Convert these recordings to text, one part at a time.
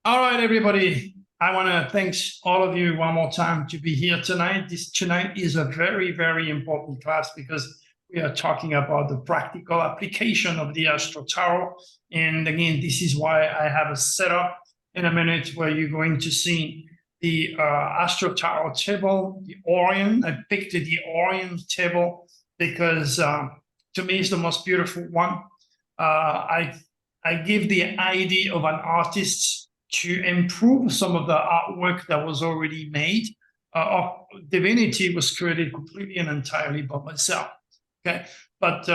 All right, everybody. I want to thank all of you one more time to be here tonight. This tonight is a very, very important class because we are talking about the practical application of the Astro Tarot. And again, this is why I have a setup in a minute where you're going to see the Astro Tarot table, the Orion. I picked the Orion table because to me it's the most beautiful one. I give the idea of an artist to improve some of the artwork that was already made. Divinity was created completely and entirely by myself. Okay, but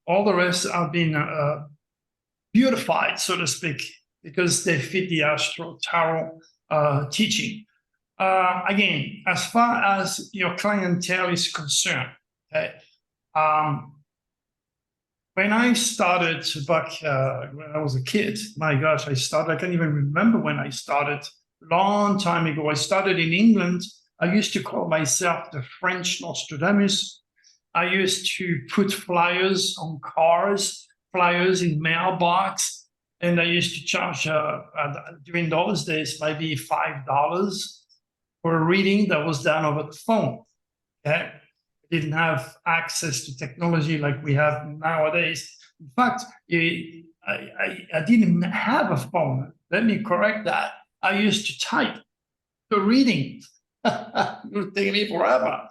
all the rest have been beautified, so to speak, because they fit the Astro Tarot teaching. Again, as far as your clientele is concerned, okay, when I started back when I was a kid, my gosh, I can't even remember when I started, long time ago. I started in England. I used to call myself the French Nostradamus. I used to put flyers on cars, flyers in mailbox, and I used to charge, during those days, maybe $5 for a reading that was done over the phone. Okay? Didn't have access to technology like we have nowadays. In fact, I didn't have a phone. Let me correct that. I used to type the reading. It would take me forever.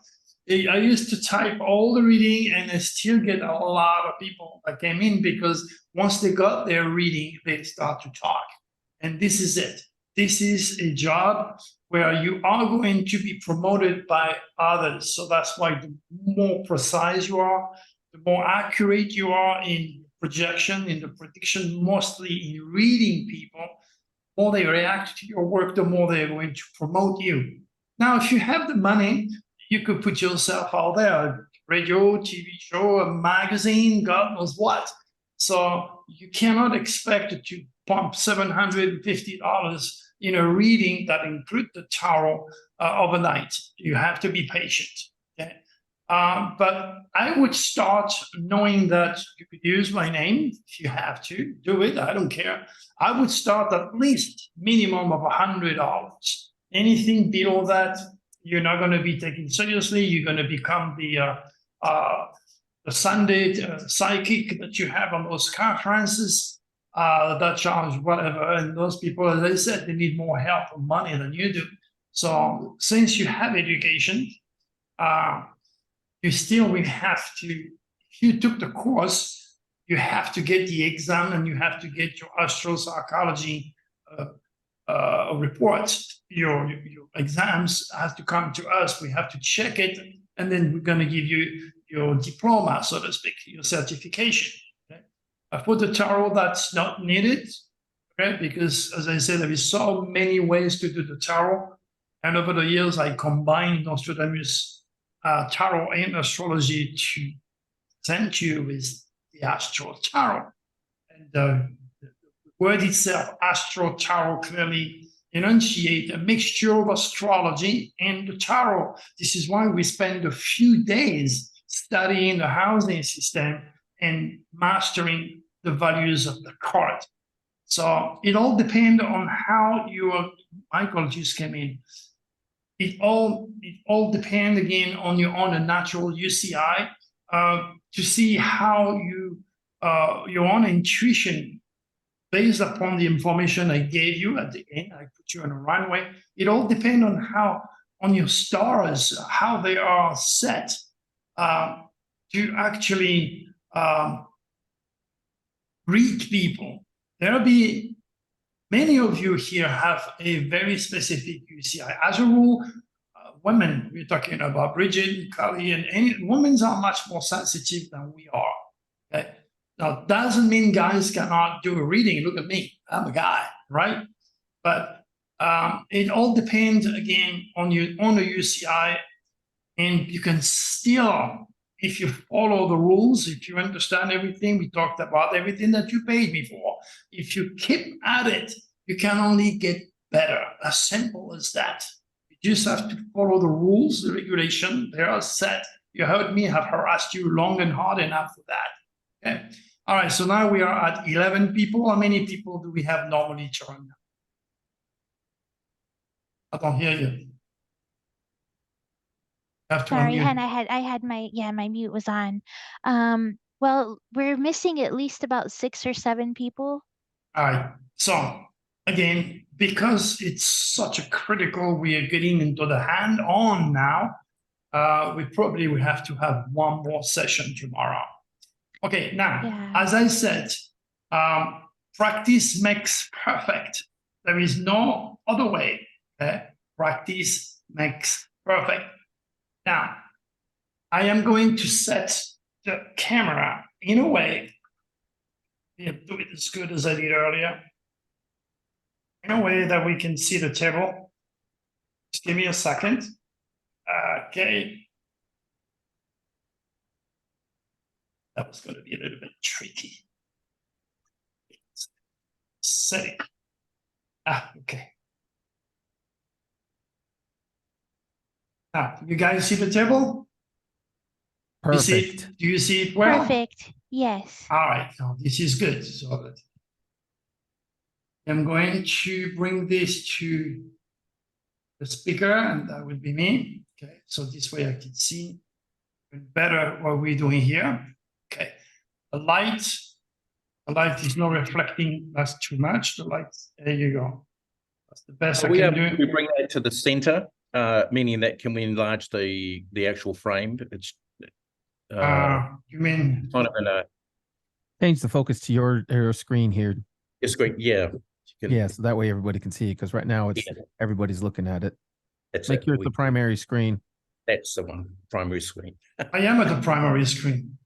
I used to type all the reading, and I still get a lot of people that came in because once they got their reading, they start to talk. And this is it. This is a job where you are going to be promoted by others. So that's why the more precise you are, the more accurate you are in projection, in the prediction, mostly in reading people, the more they react to your work, the more they're going to promote you. Now, if you have the money, you could put yourself out there, radio, TV show, a magazine, God knows what. So you cannot expect to pump $750 in a reading that includes the tarot overnight. You have to be patient. Okay? But I would start knowing that you could use my name if you have to do it. I don't care. I would start at least minimum of $100. Anything below that, you're not going to be taken seriously. You're going to become the Sunday psychic that you have on those conferences. That charge whatever, and those people, as I said, they need more help or money than you do. So since you have education, you still will have to, if you took the course, you have to get the exam and you have to get your astropsychology reports. Your exams have to come to us. We have to check it, and then we're going to give you your diploma, so to speak, your certification. For the tarot, that's not needed, okay? Because, as I said, there is so many ways to do the tarot. And over the years, I combined Nostradamus tarot and astrology to present you with the Astro Tarot. And the word itself, Astro Tarot, clearly enunciates a mixture of astrology and the tarot. This is why we spend a few days studying the housing system and mastering the values of the card. So it all depends on how Michael just came in. It all depends again on your own natural UCI to see how your own intuition, based upon the information I gave you at the end. I put you on a runway. It all depends on your stars, how they are set to actually read people. There'll be many of you here have a very specific UCI. As a rule, women, we're talking about Bridget, Kali, and any women are much more sensitive than we are. Okay? Now, doesn't mean guys cannot do a reading. Look at me, I'm a guy, right? But it all depends again on the UCI, and you can still, if you follow the rules, if you understand everything, we talked about everything that you paid me for. If you keep at it, you can only get better. As simple as that. You just have to follow the rules, the regulation. They are set. You heard me, have harassed you long and hard enough for that. Okay. All right, so now we are at 11 people. How many people do we have normally, Sharon? I don't hear you. You have to Sorry, unmute. Hen, I had my, yeah, my mute was on. Well, we're missing at least about 6 or 7 people. All right. So again, because it's such a critical, we are getting into the hand-on now. We probably will have to have one more session tomorrow. Okay, now, Yeah. as I said, practice makes perfect. There is no other way. Practice makes perfect. Now, I am going to set the camera in a way, do it as good as I did earlier, in a way that we can see the table. Just give me a second. Okay. That was going to be a little bit tricky. Setting. Okay. Now, you guys see the table? You see it? Perfect. Do you see it well? Perfect. Yes. All right, now this is good. So that I'm going to bring this to the speaker, and that will be me. Okay, so this way I can see better what we're doing here. Okay, the light is not reflecting. That's too much. The light, there you go. That's the best I we can able do. to bring that to the center, meaning that can we enlarge the actual frame? It's You mean kind of in a Change the focus to your screen here. screen, yeah. You can- Yeah, so that way everybody can see it, because right now it's Yeah. everybody's looking at it. That's Make it. yours the primary screen. That's the one, primary screen. I am at the primary screen.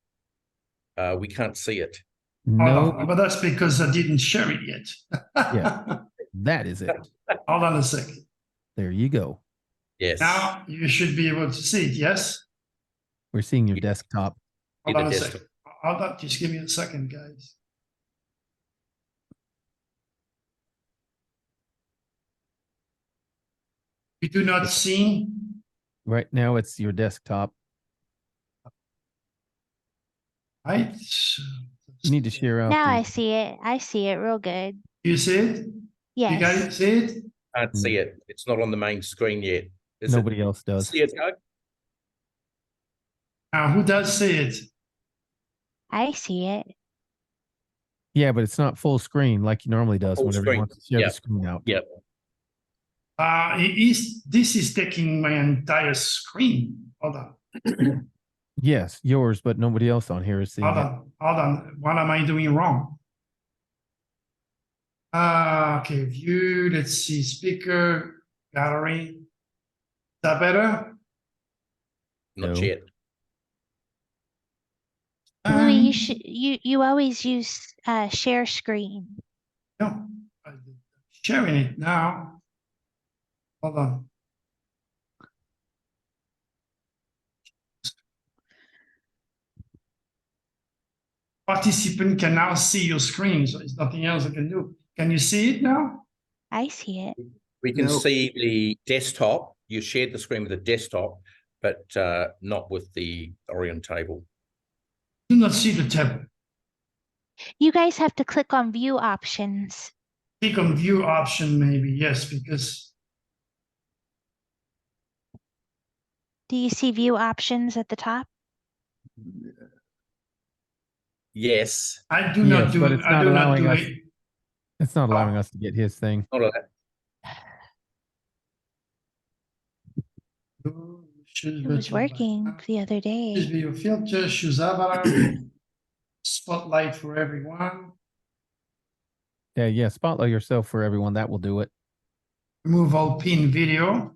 We can't see it. Hold No, on, but that's because I didn't share it yet. Yeah. that is it. Hold on a second. There you go. Yes. Now you should be able to see it. Yes. We're seeing your Yeah. desktop. Hold the on a desktop. second. Hold on. Just give me a second, guys. You do not see. Right now it's your desktop. Right. You need to share out. Now the- I see it. I see it real good. You see it? You Yes. guys see it? Can't see it. It's not on the main screen yet. Is Nobody else it? does. See it, Doug? Now, who does see it? I see it. Yeah, but it's not full screen like you normally does Full whenever screen. you want to share Yeah. the screen out. Yep. This is taking my entire screen. Hold on. Yes, yours, but nobody else on here is seeing Hold it. on. Hold on. What am I doing wrong? Okay, view. Let's see. Speaker, gallery. Is that better? Not No. yet. Louis, you should you always use share screen. No, I'm sharing it now. Hold on. Participant can now see your screen, so there's nothing else I can do. Can you see it now? I see it. We can No. see the desktop. You shared the screen with the desktop, but not with the Orion table. Do not see the tab. You guys have to click on view options. Click on view option, maybe, yes, because Do you see view options at the top? Yes. I do not Yes, do but it. it's I not do not allowing do us- it. It's not allowing us to get his thing. Not a, It was working the other Choose day. video filter, choose avatar, spotlight for everyone, Yeah, spotlight yourself for everyone. That will do it. remove all pin video.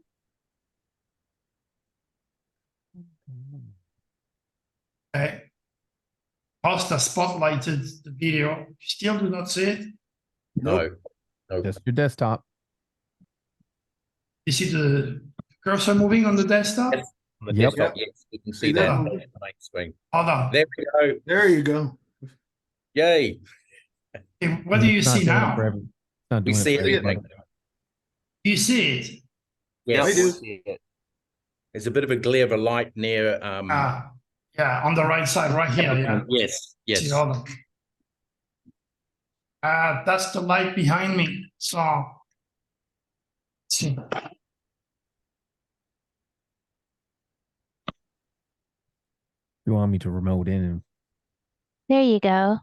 Okay. Host has spotlighted the video. You still do not see it? no. No. Just your desktop. You see the cursor moving on the desktop? Yes. On the Yep. desktop, yes. You can see See that that? on the main screen. Hold on. There we go. There you go. Yay. Okay, what do you It's not see doing it now? for every- it's not We doing see it for everything. everybody. Do you see it? Yes. I do. see it. There's a bit of a glare of a light near Yeah, on the right side, right here, yeah. Yes, yes. See, hold on. That's the light behind me, so. See, You want me to remote in and There you go.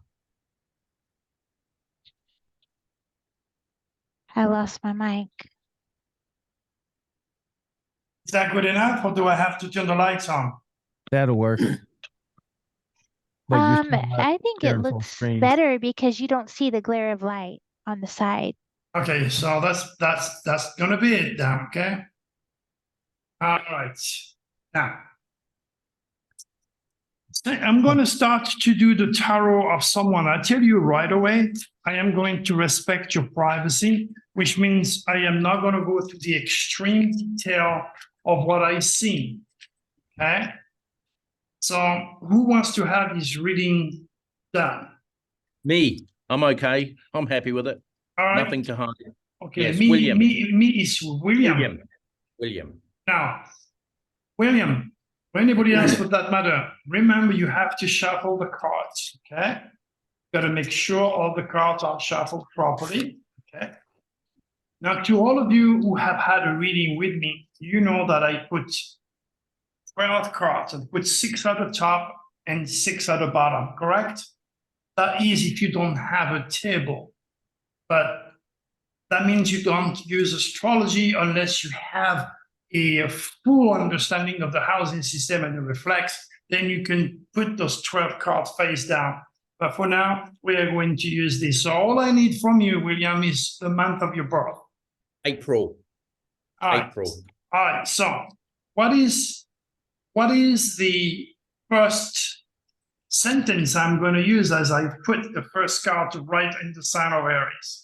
I lost my mic. Is that good enough, or do I have to turn the lights on? that'll work. But you're still not I think it sharing full looks screen. better because you don't see the glare of light on the side. Okay, so that's gonna be it then, okay? All right, now. I'm going to start to do the tarot of someone. I tell you right away, I am going to respect your privacy, which means I am not going to go to the extreme detail of what I see. Okay. So who wants to have his reading done? Me, I'm okay. I'm happy with it. All right. Nothing to hide. Okay. Yes, me, William. me is William. William. Now, William, or anybody else for that matter, remember you have to shuffle the cards, okay? Got to make sure all the cards are shuffled properly, okay? Now, to all of you who have had a reading with me, you know that I put 12 cards and put 6 at the top and 6 at the bottom, correct? That is if you don't have a table, but that means you don't use astrology unless you have a full understanding of the housing system and the reflex, then you can put those 12 cards face down. But for now, we are going to use this. So all I need from you, William, is the month of your birth. April. All right. April. All right. So what is the first sentence I'm going to use as I put the first card to right in the sign of Aries?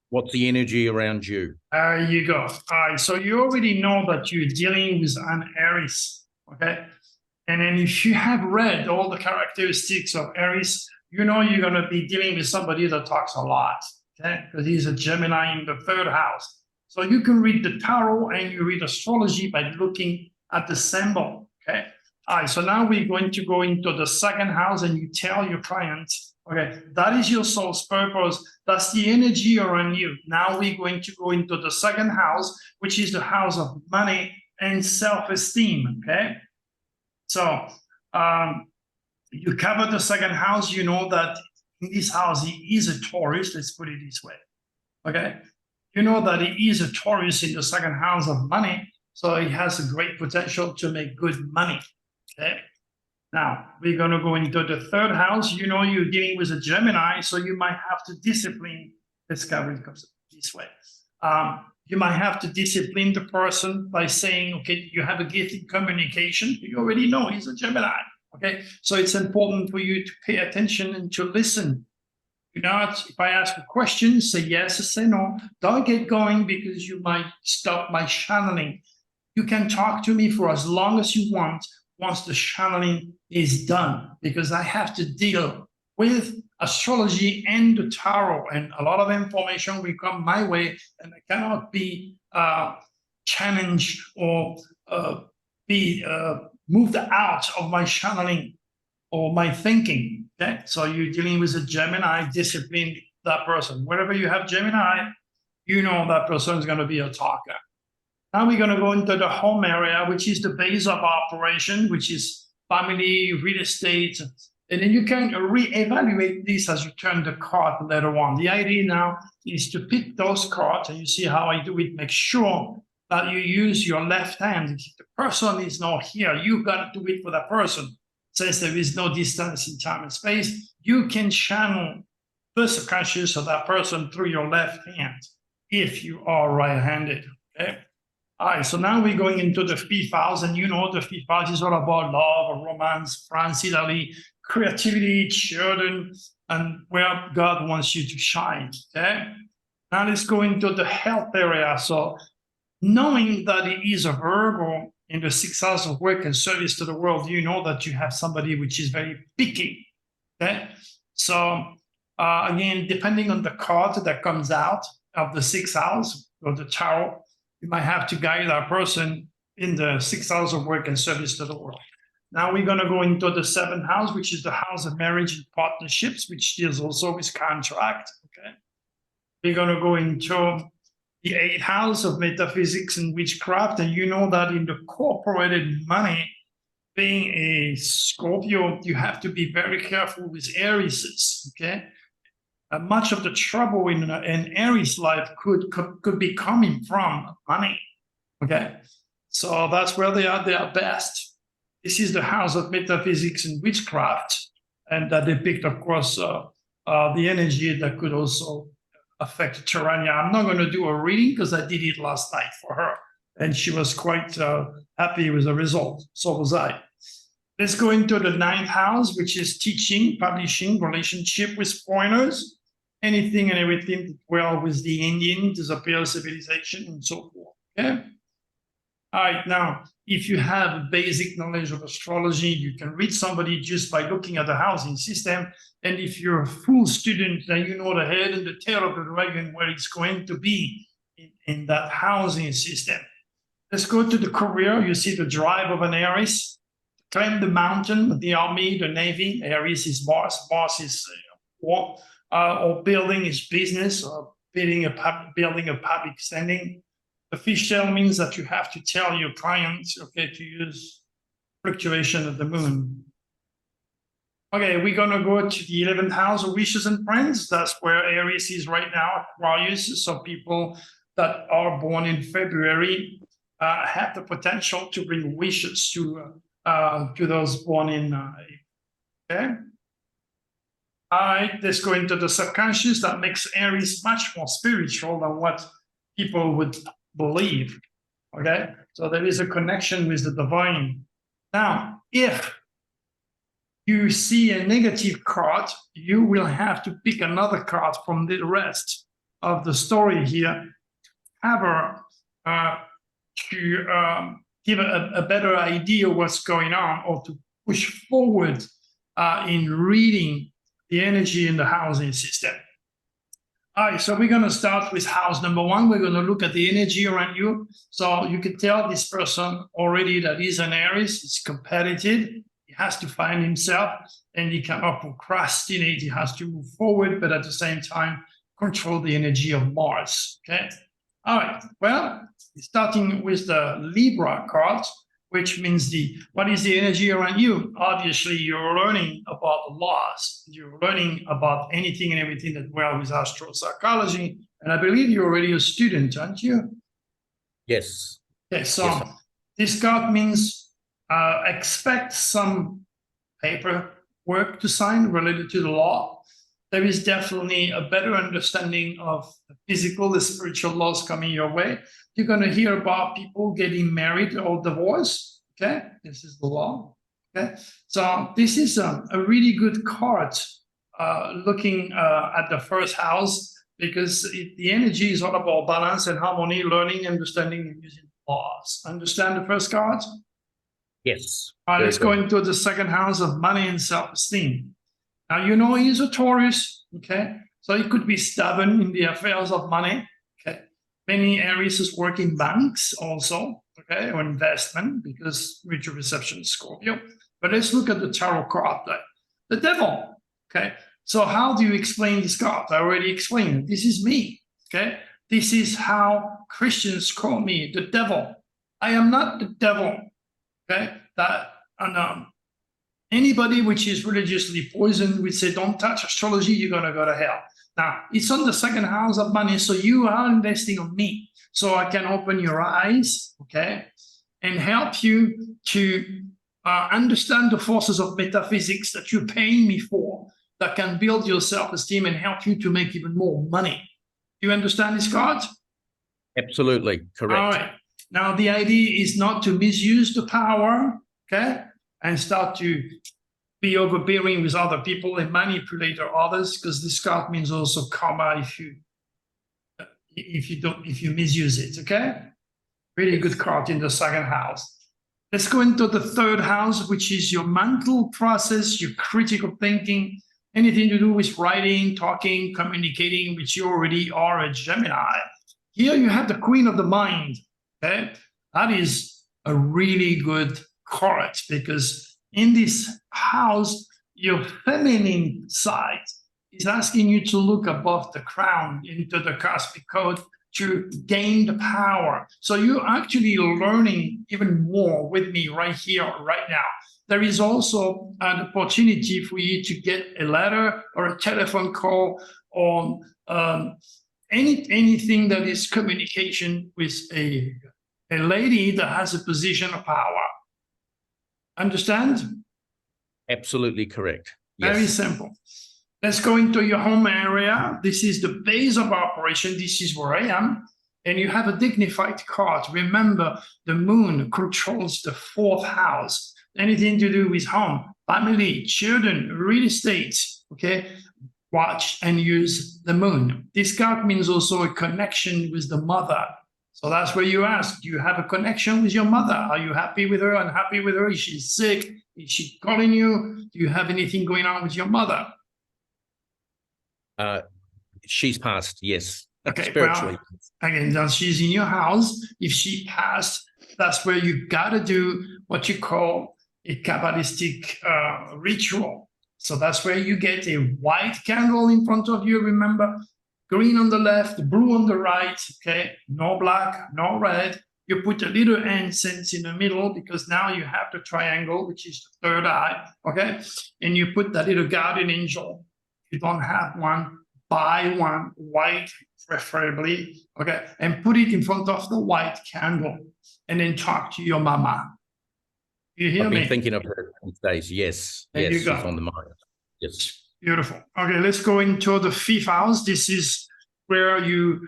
What's the energy around you? There you go. All right, so you already know that you're dealing with an Aries, okay? And then if you have read all the characteristics of Aries, you know you're going to be dealing with somebody that talks a lot, okay? Because he's a Gemini in the 3rd house. So you can read the tarot and you read astrology by looking at the symbol, okay? All right, so now we're going to go into the 2nd house and you tell your client, okay, that is your soul's purpose. That's the energy around you. Now we're going to go into the 2nd house, which is the house of money and self-esteem, okay? So you cover the 2nd house, you know that in this house, he is a Taurus, let's put it this way, okay? You know that he is a Taurus in the 2nd house of money, so he has a great potential to make good money, okay? Now, we're going to go into the 3rd house. You know you're dealing with a Gemini, so you might have to discipline. Let's go this way. You might have to discipline the person by saying, okay, you have a gift in communication. You already know he's a Gemini, okay? So it's important for you to pay attention and to listen. Do not, if I ask a question, say yes or say no. Don't get going because you might stop my channeling. You can talk to me for as long as you want once the channeling is done, because I have to deal with astrology and the tarot, and a lot of information will come my way, and I cannot be challenged or be moved out of my channeling or my thinking. Okay, so you're dealing with a Gemini, discipline that person. Wherever you have Gemini, you know that person is going to be a talker. Now we're going to go into the home area, which is the base of operation, which is family, real estate. And then you can reevaluate this as you turn the card later on. The idea now is to pick those cards, and you see how I do it. Make sure that you use your left hand. If the person is not here, you got to do it for that person. Since there is no distance in time and space, you can channel the subconscious of that person through your left hand if you are right-handed. Okay. All right, so now we're going into the 5th house, and you know the 5th house is all about love, romance, France, Italy, creativity, children, and where God wants you to shine, okay? Now let's go into the health area. So knowing that it is a Virgo in the 6th house of work and service to the world, you know that you have somebody which is very picky, okay? So again, depending on the card that comes out of the 6th house or the tarot, you might have to guide that person in the 6th house of work and service to the world. Now we're going to go into the 7th house, which is the house of marriage and partnerships, which deals also with contract. Okay. We're going to go into the 8th house of metaphysics and witchcraft. And you know that in the corporated money, being a Scorpio, you have to be very careful with Aries, okay? Much of the trouble in Aries life could be coming from money, okay? So that's where they are best. This is the house of metaphysics and witchcraft, and that depict, of course, the energy that could also affect Terania. I'm not going to do a reading because I did it last night for her, and she was quite happy with the result. So was I. Let's go into the 9th house, which is teaching, publishing, relationship with foreigners, anything and everything that well with the Indian, disappear civilization, and so forth. Okay. All right. Now, if you have a basic knowledge of astrology, you can read somebody just by looking at the housing system. And if you're a full student, then you know the head and the tail of the dragon, where it's going to be in that housing system. Let's go to the career. You see the drive of an Aries. Climb the mountain, the army, the navy. Aries is Mars. Mars is war, or building is business, or building a public standing. The fishtail means that you have to tell your clients, okay, to use fluctuation of the moon. Okay, we're gonna go to the 11th house of wishes and friends. That's where Aries is right now, Aquarius. So people that are born in February have the potential to bring wishes to those born in okay. All right, let's go into the subconscious. That makes Aries much more spiritual than what people would believe. Okay, so there is a connection with the divine. Now, if you see a negative card, you will have to pick another card from the rest of the story here, have her to give a better idea of what's going on, or to push forward in reading the energy in the housing system. All right, so we're going to start with house number 1. We're going to look at the energy around you. So you can tell this person already that he's an Aries. He's competitive. He has to find himself, and he cannot procrastinate. He has to move forward, but at the same time, control the energy of Mars. Okay. All right. Well, starting with the Libra card, which means what is the energy around you? Obviously, you're learning about the laws. You're learning about anything and everything that well with astropsychology. And I believe you're already a student, aren't you? Yes. Okay, so Yes, this card means expect some paperwork to sign related to the law. There is definitely a better understanding of the physical, the spiritual laws coming your way. You're going to hear about people getting married or divorced. Okay, this is the law. Okay, so this is a really good card looking at the first house, because the energy is all about balance and harmony, learning, understanding, and using laws. Understand the first card? yes. All right, Very let's go good. into the second house of money and self-esteem. Now, you know he's a Taurus, okay? So he could be stubborn in the affairs of money, okay? Many Aries work in banks also, okay, or investment, because mutual reception is Scorpio. But let's look at the tarot card, the devil, okay? So how do you explain this card? I already explained it. This is me, okay? This is how Christians call me, the devil. I am not the devil, okay? Anybody which is religiously poisoned would say, don't touch astrology, you're going to go to hell. Now, it's on the second house of money, so you are investing on me. So I can open your eyes, okay, and help you to understand the forces of metaphysics that you're paying me for, that can build your self-esteem and help you to make even more money. Do you understand this card? Absolutely correct. All right. Now, the idea is not to misuse the power, okay, and start to be overbearing with other people and manipulate others, because this card means also karma if you misuse it. Okay, really good card in the second house. Let's go into the third house, which is your mental process, your critical thinking, anything to do with writing, talking, communicating, which you already are a Gemini. Here you have the queen of the mind. Okay, that is a really good card, because in this house, your feminine side is asking you to look above the crown into the cosmic code, to gain the power. So you're actually learning even more with me right here, right now. There is also an opportunity for you to get a letter or a telephone call or anything that is communication with a lady that has a position of power. Understand? Absolutely correct. Very Yes. simple. Let's go into your home area. This is the base of operation. This is where I am. And you have a dignified card. Remember, the moon controls the 4th house. Anything to do with home, family, children, real estate, okay? Watch and use the moon. This card means also a connection with the mother. So that's where you ask, do you have a connection with your mother? Are you happy with her, unhappy with her? Is she sick? Is she calling you? Do you have anything going on with your mother? She's passed, yes. Okay, Spiritually. well, again, now she's in your house. If she passed, that's where you gotta do what you call a Kabbalistic ritual. So that's where you get a white candle in front of you, remember? Green on the left, blue on the right, okay? No black, no red. You put a little incense in the middle because now you have the triangle, which is the 3rd eye, okay? And you put that little guardian angel. If you don't have one, buy one, white preferably, okay? And put it in front of the white candle and then talk to your mama. You hear I've me? been thinking of her these days. Yes. There Yes, you she's go. on the mind. Yes. Beautiful. Okay, let's go into the 5th house. This is where you,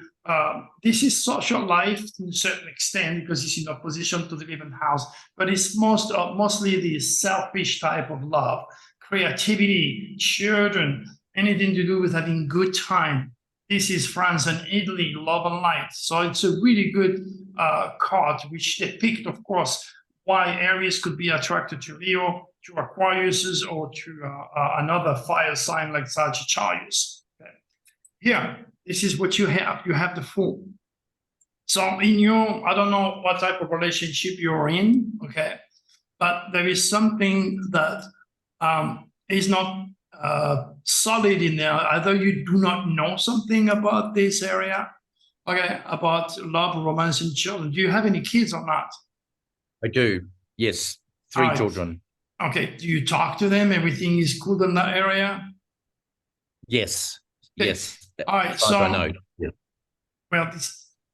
this is social life to a certain extent because it's in opposition to the 11th house, but it's mostly the selfish type of love, creativity, children, anything to do with having good time. This is France and Italy, love and light. So it's a really good card, which depict, of course, why Aries could be attracted to Leo, to Aquarius, or to another fire sign like Sagittarius. Okay. Here, this is what you have. You have the Fool. So in your, I don't know what type of relationship you're in, okay, but there is something that is not solid in there. Either you do not know something about this area, okay, about love, romance, and children. Do you have any kids or not? I do. Yes. 3 All right. children. Okay, do you talk to them? Everything is good in that area? Yes. Okay. Yes. All right, As far as I so, know. Yeah. well,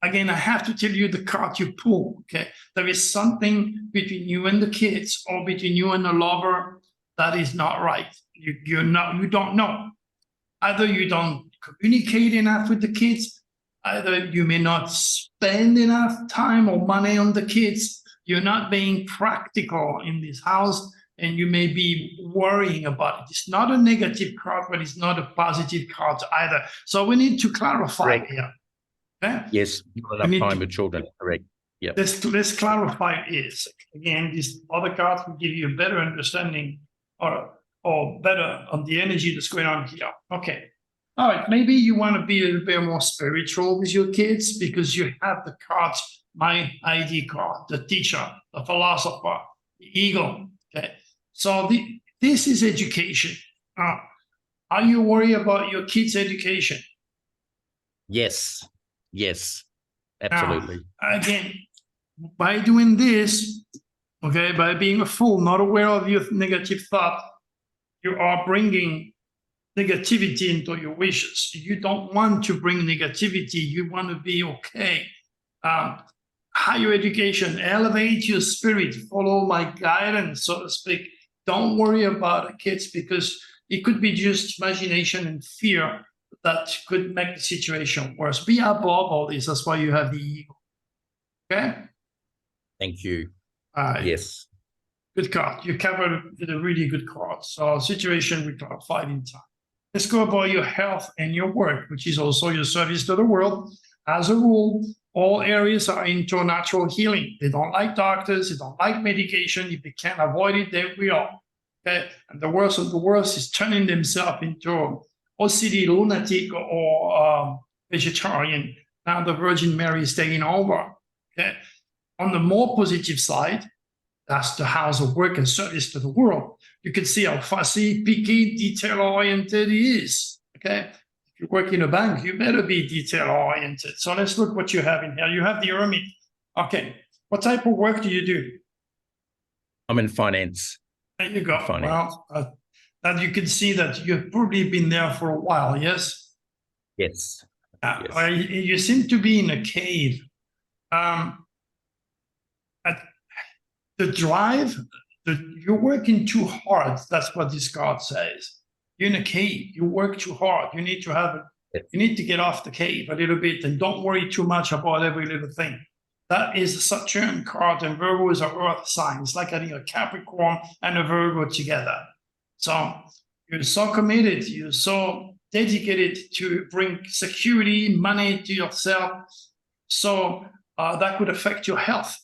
again, I have to tell you the card you pull, okay? There is something between you and the kids or between you and the lover that is not right. You don't know. Either you don't communicate enough with the kids, either you may not spend enough time or money on the kids. You're not being practical in this house, and you may be worrying about it. It's not a negative card, but it's not a positive card either. So we need to clarify Correct. here. Okay? Yes. Not need enough time to- with children. Correct. Yeah. Let's clarify is again, this other cards will give you a better understanding or better on the energy that's going on here. Okay. All right, maybe you want to be a little bit more spiritual with your kids because you have the cards, my ID card, the teacher, the philosopher, the eagle. Okay, so this is education. Are you worried about your kids' education? Yes. Yes. Absolutely. Again, by doing this, okay, by being a fool, not aware of your negative thought, you are bringing negativity into your wishes. You don't want to bring negativity. You want to be okay. Higher education, elevate your spirit, follow my guidance, so to speak. Don't worry about the kids because it could be just imagination and fear that could make the situation worse. Be above all this. That's why you have the ego. Okay? Thank you. Yes. Good card. You covered with a really good card. So situation we clarified in time. Let's go about your health and your work, which is also your service to the world. As a rule, all areas are into natural healing. They don't like doctors. They don't like medication. If they can't avoid it, they will. Okay? And the worst of the worst is turning themselves into OCD lunatic or vegetarian. Now the Virgin Mary is taking over. Okay? On the more positive side, that's the house of work and service to the world. You can see how fussy, picky, detail-oriented he is. Okay, you work in a bank, you better be detail oriented. So let's look what you have in here. You have the Hermit. Okay. What type of work do you do? I'm in finance. There you go. Finance. Well, and you can see that you've probably been there for a while, yes? Yes. You seem to be in a cave. The drive, you're working too hard. That's what this card says. You're in a cave. You work too hard. You need to have Yes. you need to get off the cave a little bit and don't worry too much about every little thing. That is a Saturn card, and Virgo is an earth sign. It's like having a Capricorn and a Virgo together. So you're so committed, you're so dedicated to bring security, money to yourself. So that could affect your health.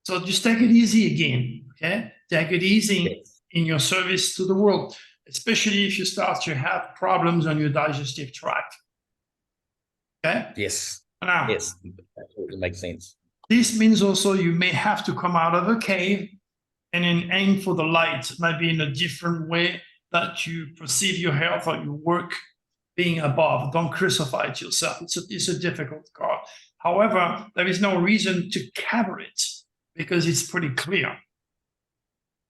So just take it easy again, okay? Take it easy Yes. in your service to the world, especially if you start to have problems on your digestive tract. Okay? Yes. Now, Yes. That totally makes sense. this means also you may have to come out of a cave and then aim for the light, maybe in a different way that you perceive your health or your work being above. Don't crucify it yourself. It's a difficult card. However, there is no reason to cover it because it's pretty clear.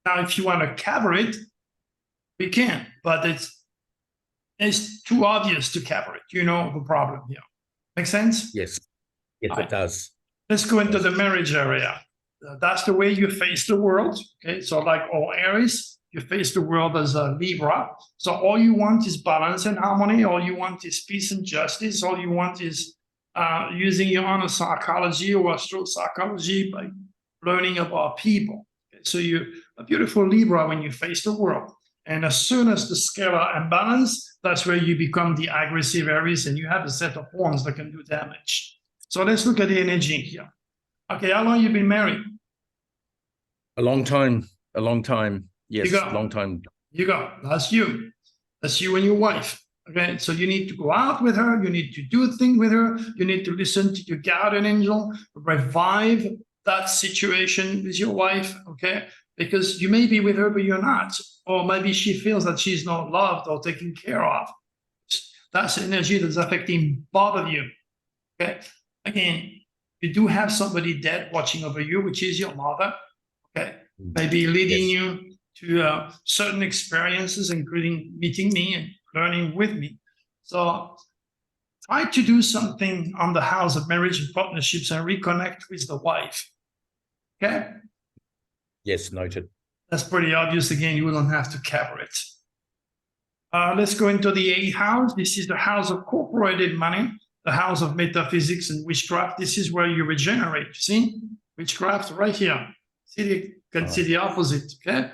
Now, if you want to cover it, we can, but it's too obvious to cover it. You know the problem here. Make sense? Yes. Yes, Right. it does. Let's go into the marriage area. That's the way you face the world. Okay, so like all Aries, you face the world as a Libra. So all you want is balance and harmony. All you want is peace and justice. All you want is using your own psychology or astro psychology by learning about people. Okay, so you're a beautiful Libra when you face the world. And as soon as the scale are imbalanced, that's where you become the aggressive Aries and you have a set of horns that can do damage. So let's look at the energy here. Okay, how long you been married? A long time. A long time. Yes, You got- long time. You go. That's you. That's you and your wife. Okay, so you need to go out with her. You need to do things with her. You need to listen to your guardian angel, revive that situation with your wife. Okay, because you may be with her, but you're not. Or maybe she feels that she's not loved or taken care of. That's energy that's affecting both of you. Okay, again, you do have somebody dead watching over you, which is your mother. Okay, maybe leading Yes. you to certain experiences, including meeting me and learning with me. So try to do something on the house of marriage and partnerships and reconnect with the wife. Okay, Yes, noted. that's pretty obvious. Again, you don't have to cover it. Let's go into the 8th house. This is the house of corporated money, the house of metaphysics and witchcraft. This is where you regenerate. You see, witchcraft right here. You can see the opposite. Okay.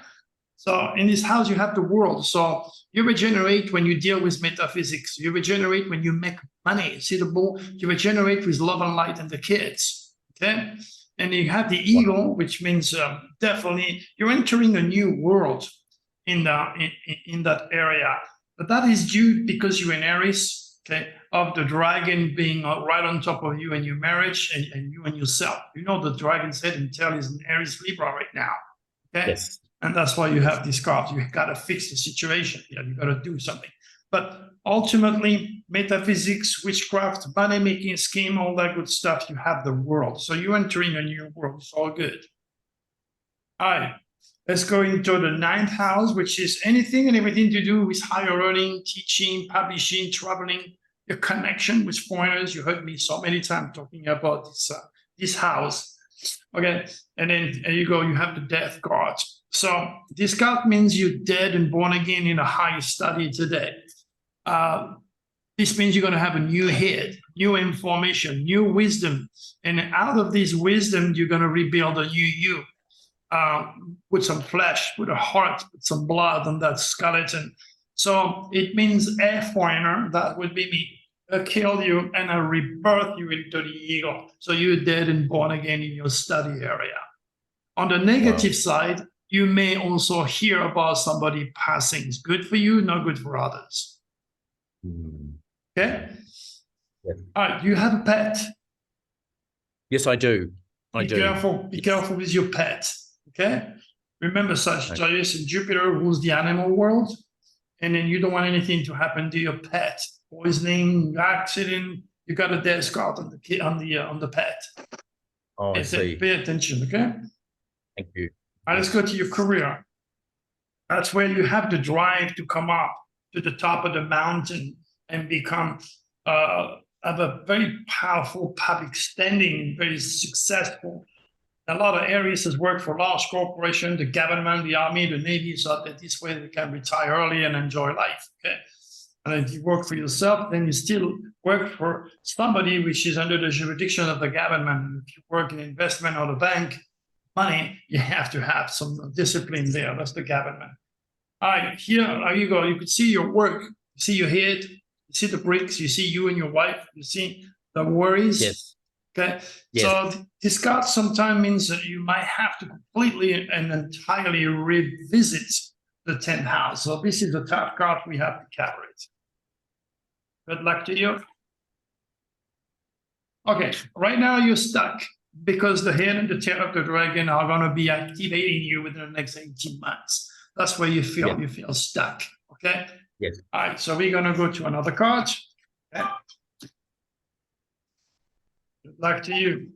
So in this house, you have the world. So you regenerate when you deal with metaphysics. You regenerate when you make money. See the ball? You regenerate with love and light and the kids. Okay. And you have the eagle, which means definitely you're entering a new world in that area. But that is due because you're in Aries, okay, of the dragon being right on top of you and your marriage and you and yourself. You know the dragon's head and tail is in Aries Libra right now. Okay. Yes. And that's why you have this card. You got to fix the situation. You got to do something. But ultimately, metaphysics, witchcraft, money-making scheme, all that good stuff, you have the world. So you're entering a new world. It's all good. All right. Let's go into the 9th house, which is anything and everything to do with higher learning, teaching, publishing, traveling, your connection with foreigners. You heard me so many times talking about this house. Okay. And then there you go. You have the death card. So this card means you're dead and born again in a higher study today. This means you're going to have a new head, new information, new wisdom. And out of this wisdom, you're going to rebuild a new you. With some flesh, with a heart, with some blood on that skeleton. So it means a foreigner, that would be me, kill you and rebirth you into the eagle. So you're dead and born again in your study area. On the negative side, you may also hear about somebody passing. It's good for you, not good for others. Okay? Yes. All right, you have a pet. Yes, I do. I do. Be careful with your pet. Okay? Remember, Sagittarius and Jupiter rules the animal world, and then you don't want anything to happen to your pet. poisoning, accident, you got a death card on the pet. Oh, I see. Pay attention, okay? Thank you. Now let's go to your career. That's where you have the drive to come up to the top of the mountain and become have a very powerful public standing, very successful. A lot of areas has worked for large corporations, the government, the army, the navy, so that this way they can retire early and enjoy life. Okay. And if you work for yourself, then you still work for somebody which is under the jurisdiction of the government. If you work in investment or the bank, money, you have to have some discipline there. That's the government. All right, here you go. You can see your work, you see your head, you see the bricks, you see you and your wife, you see the worries. Yes. Okay. Yes. So this card sometimes means that you might have to completely and entirely revisit the 10th house. So this is the tough card we have to cover it. Good luck to you. Okay, right now you're stuck because the head and the tail of the dragon are going to be activating you within the next 18 months. That's where you feel stuck. Okay. Yes. All right. So we're going to go to another card. Okay. Good luck to you.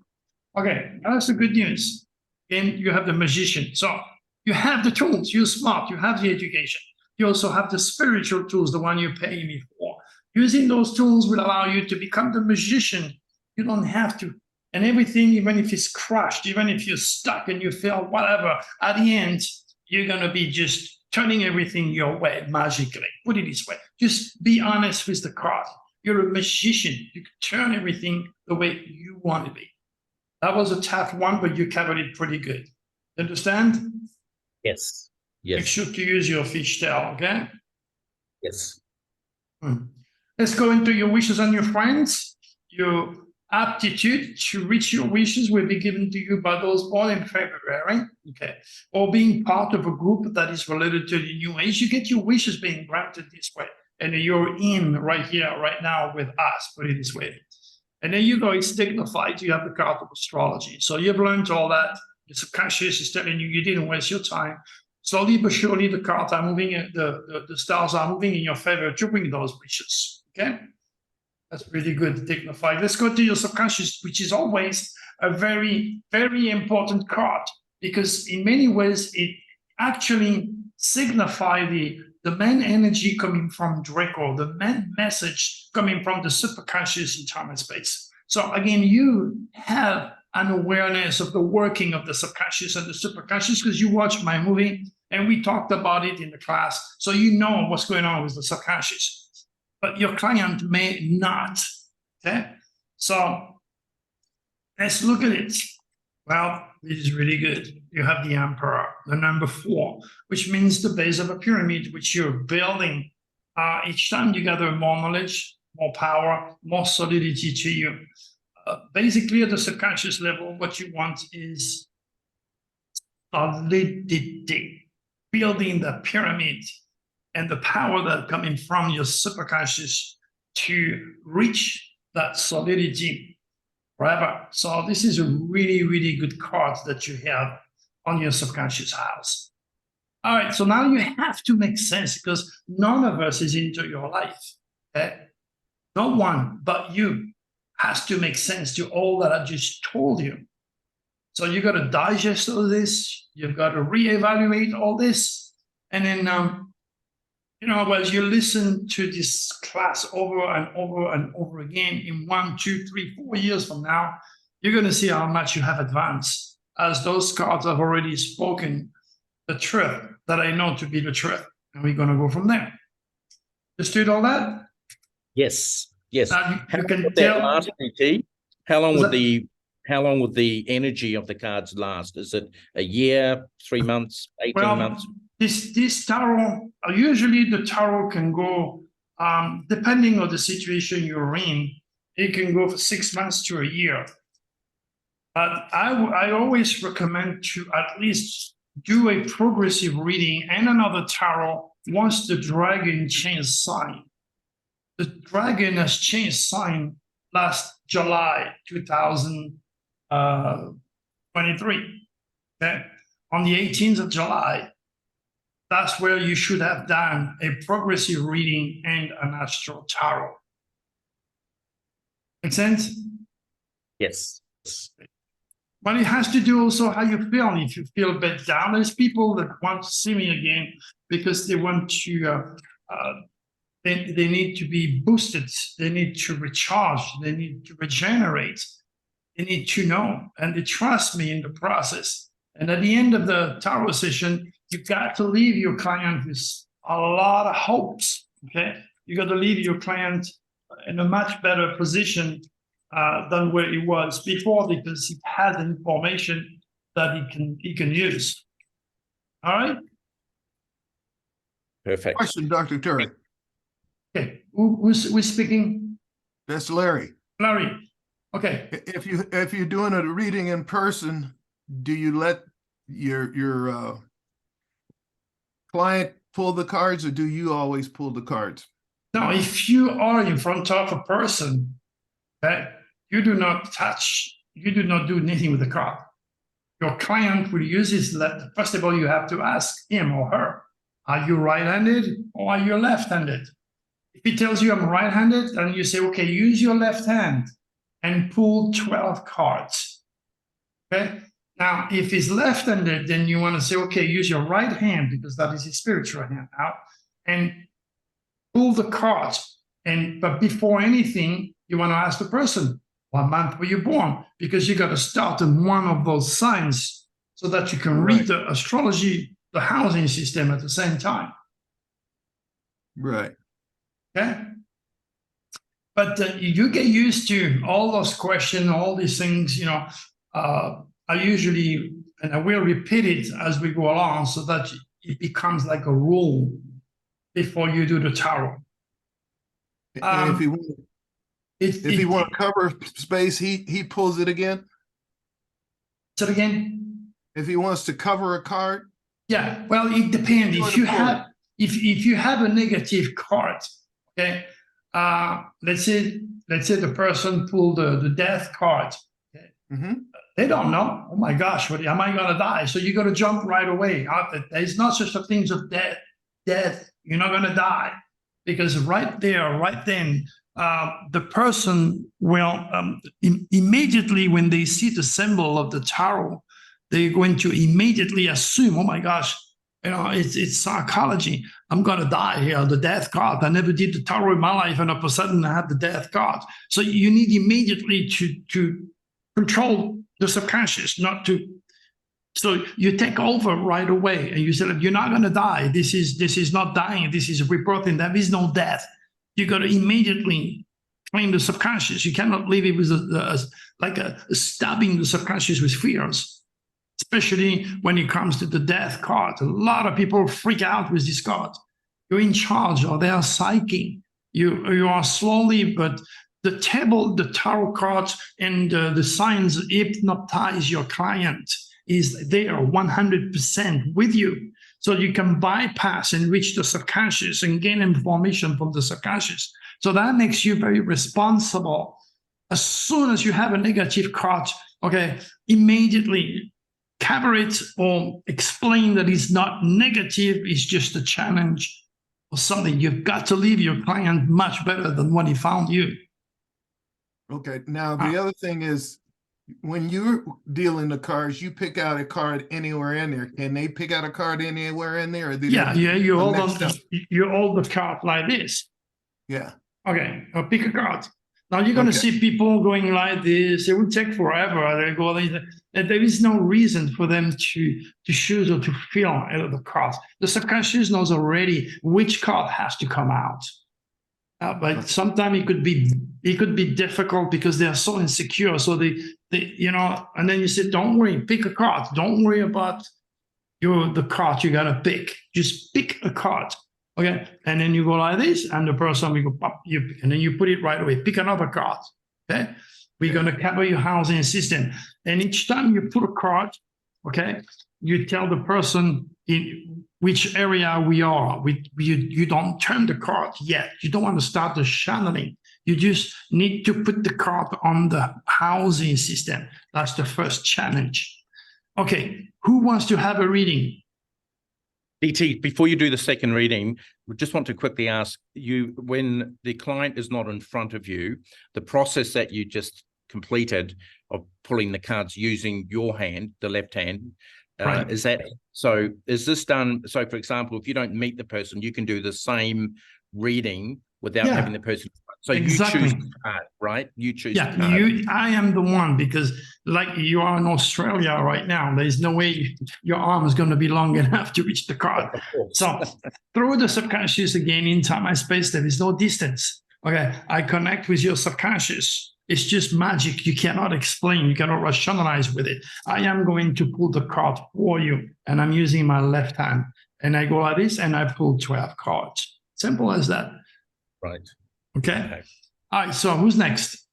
Okay, that's the good news. Again, you have the magician. So you have the tools, you're smart, you have the education. You also have the spiritual tools, the one you're paying me for. Using those tools will allow you to become the magician. You don't have to. And everything, even if it's crushed, even if you're stuck and you feel whatever, at the end, you're going to be just turning everything your way magically. Put it this way. Just be honest with the card. You're a magician. You can turn everything the way you want to be. That was a tough one, but you covered it pretty good. Understand? Yes. Make Yes. sure to use your fish tail, okay? Yes. Let's go into your wishes and your friends. Your aptitude to reach your wishes will be given to you by those born in February, okay? Or being part of a group that is related to the New Age. You get your wishes being granted this way. And you're in right here, right now with us, put it this way. And then you go, it's dignified. You have the card of astrology. So you've learned all that. Your subconscious is telling you didn't waste your time. Slowly but surely, the cards are moving, the stars are moving in your favor to bring those wishes. Okay? That's really good, dignified. Let's go to your subconscious, which is always a very, very important card because in many ways, it actually signifies the main energy coming from Draco, the main message coming from the superconscious in time and space. So again, you have an awareness of the working of the subconscious and the superconscious because you watched my movie and we talked about it in the class. So you know what's going on with the subconscious, but your client may not, okay? So let's look at it. Well, this is really good. You have the Emperor, the number 4, which means the base of a pyramid, which you're building. Each time you gather more knowledge, more power, more solidity to you. Basically, at the subconscious level, what you want is solidity, building the pyramid and the power that coming from your subconscious to reach that solidity forever. So this is a really, really good card that you have on your subconscious house. All right, so now you have to make sense because none of us is into your life. Okay? No one but you has to make sense to all that I just told you. So you got to digest all this. You've got to reevaluate all this. And then, as you listen to this class over and over and over again in 1, 2, 3, 4 years from now, you're going to see how much you have advanced as those cards have already spoken the truth that I know to be the truth. And we're going to go from there. Understood all that? Yes. Yes. You can Would that tell. last, PT? How long Was would the energy of the cards last? Is it a year, 3 months, 18 months? This tarot, usually the tarot can go, depending on the situation you're in, it can go for 6 months to a year. But I always recommend to at least do a progressive reading and another tarot once the dragon changed sign. The dragon has changed sign last July 2023. Okay? On the 18th of July, that's where you should have done a progressive reading and an astral tarot. Make sense? Yes. But it has to do also how you feel. If you feel a bit down, there's people that want to see me again because they want to, they need to be boosted. They need to recharge. They need to regenerate. They need to know, and they trust me in the process. And at the end of the tarot session, you got to leave your client with a lot of hopes. Okay, you got to leave your client in a much better position than where he was before, because he has information that he can use. All right. Perfect. Question, Dr. Turek. Okay. Who's speaking? That's Larry. Larry. Okay. If you're doing a reading in person, do you let your client pull the cards, or do you always pull the cards? Now, if you are in front of a person, okay, you do not touch, you do not do anything with the card. Your client will use his left. First of all, you have to ask him or her, are you right-handed or are you left-handed? If he tells you I'm right-handed, then you say, okay, use your left hand and pull 12 cards. Okay. Now, if he's left-handed, then you want to say, okay, use your right hand, because that is his spiritual hand out, and pull the cards. But before anything, you want to ask the person, what month were you born? Because you got to start in one of those signs so that you can read the astrology, the housing system at the same time. Right. Okay. But you get used to all those questions, all these things, you know. I usually, and I will repeat it as we go along so that it becomes like a rule before you do the tarot. And if he want to cover space, he pulls it again. Say it again. If he wants to cover a card. Yeah, well, it depends. If you have a negative card, okay. Let's say the person pulled the death card. Okay? Mm-hmm. They don't know. Oh my gosh, am I going to die? So you got to jump right away. There's not such a thing as death. You're not going to die, because right there, right then, the person will immediately, when they see the symbol of the tarot, they're going to immediately assume, oh my gosh, you know, it's psychology. I'm going to die here, the death card. I never did the tarot in my life, and all of a sudden I have the death card. So you need immediately to control the subconscious, not to. So you take over right away, and you say, you're not going to die. This is not dying. This is rebirthing. There is no death. You got to immediately claim the subconscious. You cannot leave it with stabbing the subconscious with fears, especially when it comes to the death card. A lot of people freak out with this card. You're in charge, or they are psychic. You are slowly, but the table, the tarot cards, and the signs hypnotize your client. Is there 100% with you, so you can bypass and reach the subconscious and gain information from the subconscious. So that makes you very responsible. As soon as you have a negative card, okay, immediately cover it or explain that it's not negative, it's just a challenge or something. You've got to leave your client much better than when he found you. Okay. Now, the other thing is, when you're dealing the cards, you pick out a card anywhere in there. Can they pick out a card anywhere in there? Or You hold the card like this. Yeah. Okay, I'll pick a card. Now you're going to see people going like this. It will take forever. They go. There is no reason for them to choose or to feel out of the cards. The subconscious knows already which card has to come out. But sometimes it could be difficult because they are so insecure. So they and then you say, don't worry, pick a card. Don't worry about the card you gotta pick. Just pick a card. Okay. And then you go like this, and the person will go pop, and then you put it right away. Pick another card. Okay. We're gonna cover your housing system. And each time you put a card, okay, you tell the person in which area we are. You don't turn the card yet. You don't want to start the channeling. You just need to put the card on the housing system. That's the first challenge. Okay, who wants to have a reading? DT, before you do the second reading, we just want to quickly ask you, when the client is not in front of you, the process that you just completed of pulling the cards using your hand, the left hand, Right. is this done? So for example, if you don't meet the person, you can do the same reading without Yeah. having the person. So Exactly. you choose the card, right? You choose the Yeah, card. I am the one, because like you are in Australia right now, there's no way your arm is going to be long enough to reach the card. Of course. So through the subconscious again, in time and space, there is no distance. Okay, I connect with your subconscious. It's just magic. You cannot explain. You cannot rationalize with it. I am going to pull the card for you, and I'm using my left hand. And I go like this, and I pull 12 cards. Simple as that. Right. Okay. Okay. All right. So who's next?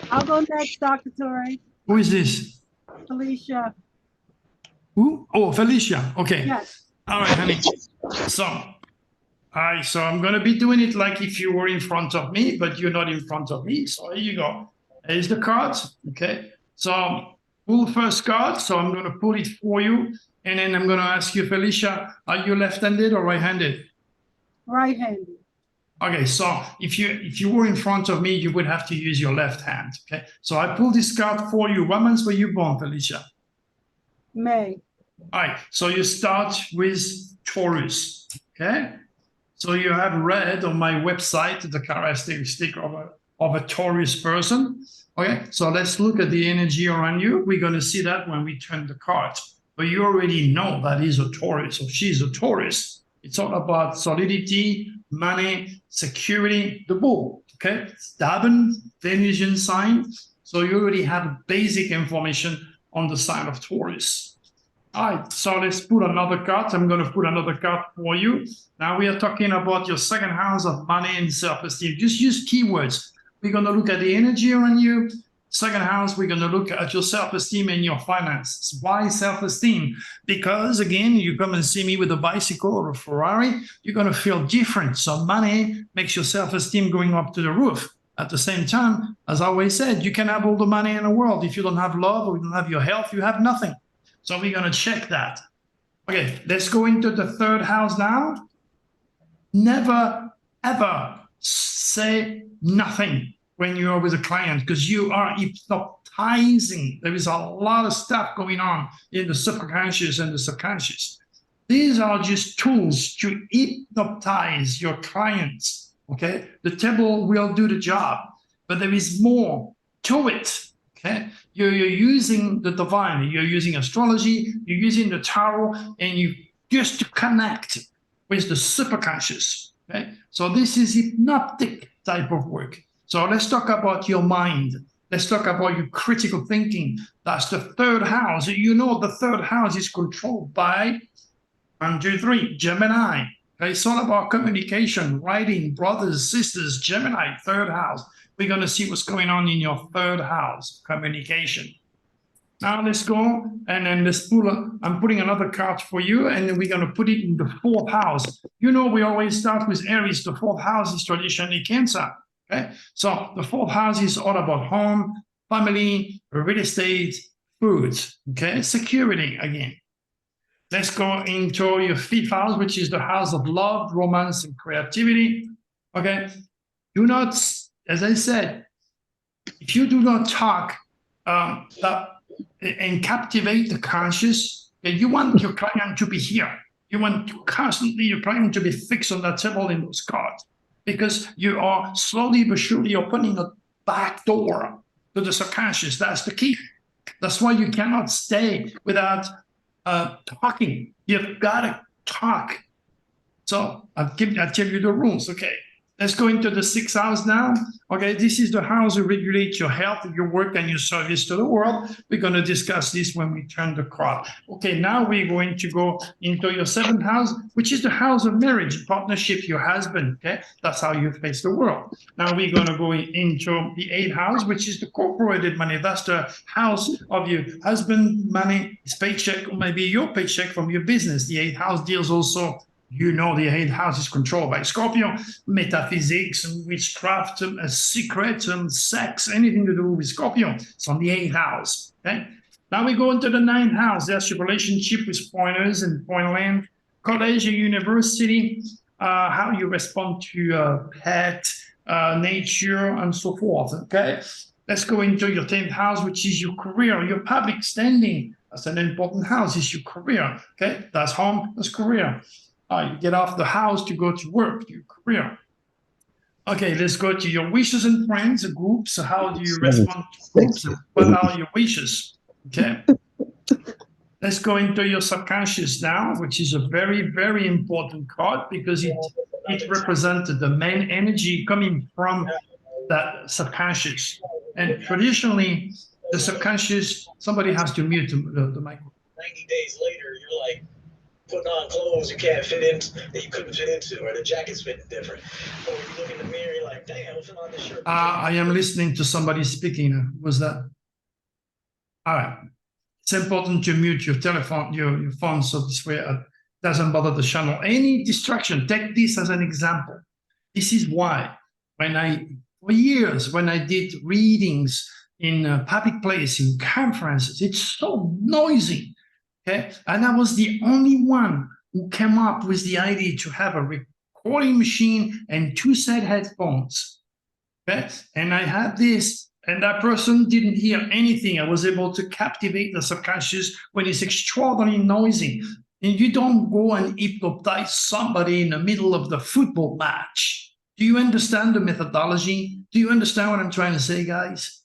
I'll go next, Dr. Torrey. Who is this? Felicia. Who? Oh, Felicia. Okay. Yes. All right, honey. So, all right. So I'm gonna be doing it like if you were in front of me, but you're not in front of me. So here you go. Here's the cards. Okay. So pull first card. So I'm gonna pull it for you, and then I'm gonna ask you, Felicia, are you left-handed or right-handed? Right-handed. Okay, so if you were in front of me, you would have to use your left hand. Okay, so I pull this card for you. What month were you born, Felicia? May. All right, so you start with Taurus. Okay, so you have read on my website the characteristic of a Taurus person. Okay, so let's look at the energy around you. We're going to see that when we turn the card. But you already know that he's a Taurus or she's a Taurus. It's all about solidity, money, security, the bull. Okay, stubborn, Venusian sign. So you already have basic information on the sign of Taurus. All right, so let's put another card. I'm going to put another card for you. Now we are talking about your second house of money and self-esteem. Just use keywords. We're going to look at the energy around you. Second house, we're going to look at your self-esteem and your finances. Why self-esteem? Because again, you come and see me with a bicycle or a Ferrari, you're going to feel different. So money makes your self-esteem going up to the roof. At the same time, as I always said, you can have all the money in the world. If you don't have love or you don't have your health, you have nothing. So we're going to check that. Okay, let's go into the third house now. Never, ever say nothing when you are with a client, because you are hypnotizing. There is a lot of stuff going on in the subconscious and the subconscious. These are just tools to hypnotize your clients, okay? The table will do the job, but there is more to it, okay? You're using the divine, you're using astrology, you're using the tarot, and you just to connect with the superconscious, okay? So this is hypnotic type of work. So let's talk about your mind. Let's talk about your critical thinking. That's the third house. You know the third house is controlled by 1, 2, 3, Gemini. Okay, it's all about communication, writing, brothers, sisters, Gemini, third house. We're going to see what's going on in your third house, communication. Now let's go, and then let's pull. I'm putting another card for you, and then we're going to put it in the fourth house. You know, we always start with Aries. The fourth house is traditionally Cancer. Okay, so the fourth house is all about home, family, real estate, food. Okay, security again. Let's go into your fifth house, which is the house of love, romance, and creativity. Okay, do not, as I said, if you do not talk and captivate the conscious, you want your client to be here. You want to constantly your client to be fixed on that table in those cards, because you are slowly but surely opening a back door to the subconscious. That's the key. That's why you cannot stay without talking. You've got to talk. So I'll tell you the rules. Okay, let's go into the sixth house now. Okay, this is the house that regulates your health, your work, and your service to the world. We're going to discuss this when we turn the card. Okay, now we're going to go into your seventh house, which is the house of marriage, partnership, your husband. Okay, that's how you face the world. Now we're going to go into the eighth house, which is the corporated money. That's the house of your husband, money, his paycheck, or maybe your paycheck from your business. The eighth house deals also, you know, the eighth house is controlled by Scorpio, metaphysics, witchcraft, secret, sex, anything to do with Scorpio. It's on the eighth house. Okay. Now we go into the ninth house. There's your relationship with pointers and point land. college or university, how you respond to pet, nature, and so forth. Okay, let's go into your 10th house, which is your career, your public standing. That's an important house. Is your career. Okay, that's home. That's career. You get off the house to go to work. Your career. Okay, let's go to your wishes and friends, groups. How do you respond to groups? What are your wishes? Okay. Let's go into your subconscious now, which is a very, very important card because it represented the main energy coming from that subconscious. And traditionally, the subconscious, somebody has to mute the microphone. 90 days later, you're like putting on clothes you can't fit into, that you couldn't fit into, or the jacket's fitting different. Or you look in the mirror, you're like, damn, what's on this shirt? I am listening to somebody speaking. Was that? All right. It's important to mute your telephone, your phone, so this way it doesn't bother the channel. Any distraction, take this as an example. This is why for years, when I did readings in public places, in conferences, it's so noisy. Okay, and I was the only one who came up with the idea to have a recording machine and 2 set headphones. Okay, and I had this, and that person didn't hear anything. I was able to captivate the subconscious when it's extraordinarily noisy. And you don't go and hypnotize somebody in the middle of the football match. Do you understand the methodology? Do you understand what I'm trying to say, guys?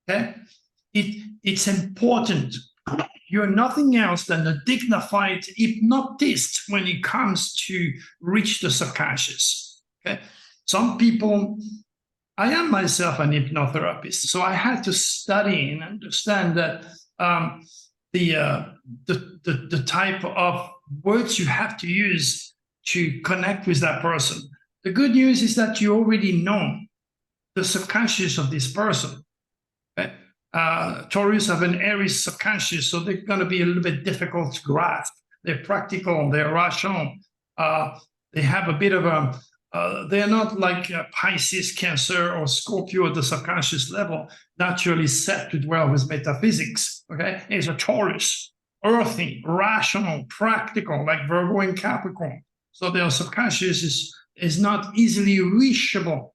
Okay, it's important. You're nothing else than a dignified hypnotist when it comes to reach the subconscious. Okay, some people, I am myself an hypnotherapist, so I had to study and understand that the type of words you have to use to connect with that person. The good news is that you already know the subconscious of this person. Okay? Taurus have an Aries subconscious, so they're going to be a little bit difficult to grasp. They're practical, they're rational. They have a bit of they're not like Pisces, Cancer, or Scorpio at the subconscious level, naturally set to dwell with metaphysics. Okay, it's a Taurus, earthy, rational, practical, like Virgo and Capricorn. So their subconscious is not easily reachable.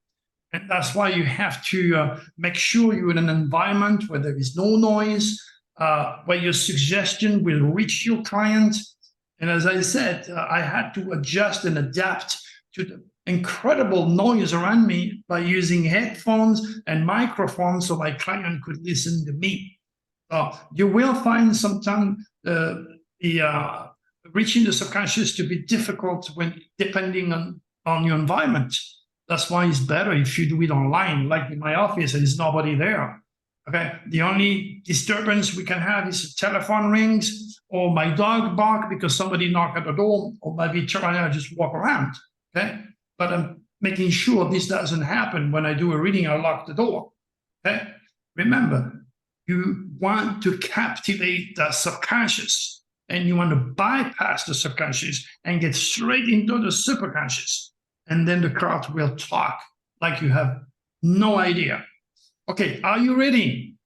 And that's why you have to make sure you're in an environment where there is no noise, where your suggestion will reach your client. And as I said, I had to adjust and adapt to the incredible noise around me by using headphones and microphones so my client could listen to me. You will find sometimes reaching the subconscious to be difficult when depending on your environment. That's why it's better if you do it online, like in my office, and there's nobody there. Okay, the only disturbance we can have is telephone rings or my dog bark because somebody knocked at the door, or maybe trying to just walk around. Okay, but I'm making sure this doesn't happen. When I do a reading, I lock the door. Okay, remember, you want to captivate the subconscious, and you want to bypass the subconscious and get straight into the superconscious. And then the card will talk like you have no idea. Okay, are you ready?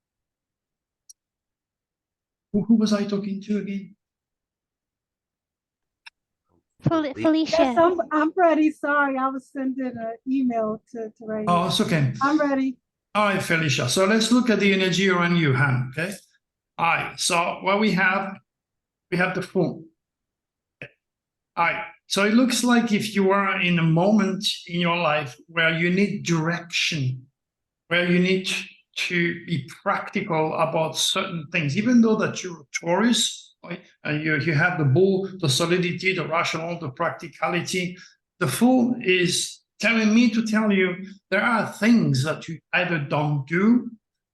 Who was I talking to again? Felicia. Yes, I'm ready. Sorry, I was sending an email to Ray. Oh, it's okay. I'm ready. All right, Felicia. So let's look at the energy around you, Han. Okay. All right. So what we have the Fool. All right. So it looks like if you are in a moment in your life where you need direction, where you need to be practical about certain things, even though that you're a Taurus, right? And you have the bull, the solidity, the rational, the practicality. The Fool is telling me to tell you there are things that you either don't do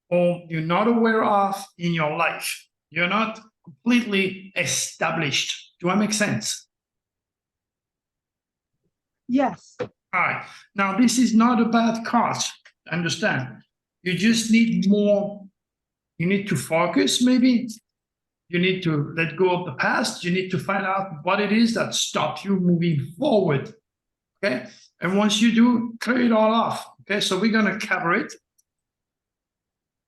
or you're not aware of in your life. You're not completely established. Do I make sense? Yes. All right. Now, this is not a bad card. Understand? You just need more. You need to focus, maybe. You need to let go of the past. You need to find out what it is that stops you moving forward. Okay? And once you do, clear it all off. Okay? So we're going to cover it.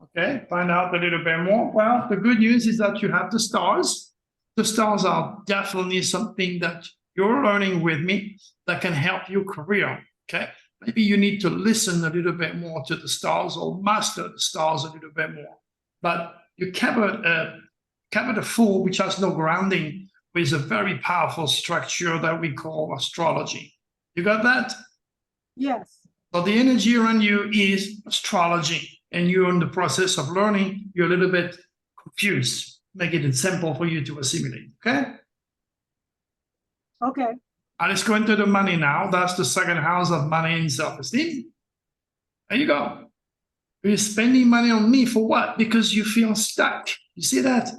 Okay? Find out a little bit more. Well, the good news is that you have the stars. The stars are definitely something that you're learning with me that can help your career. Okay. Maybe you need to listen a little bit more to the stars or master the stars a little bit more. But you covered a Fool, which has no grounding, with a very powerful structure that we call astrology. You got that? Yes. So the energy around you is astrology, and you're in the process of learning. You're a little bit confused. Make it simple for you to assimilate. Okay. Okay. Let's go into the money now. That's the second house of money and self-esteem. There you go. You're spending money on me for what? Because you feel stuck. You see that?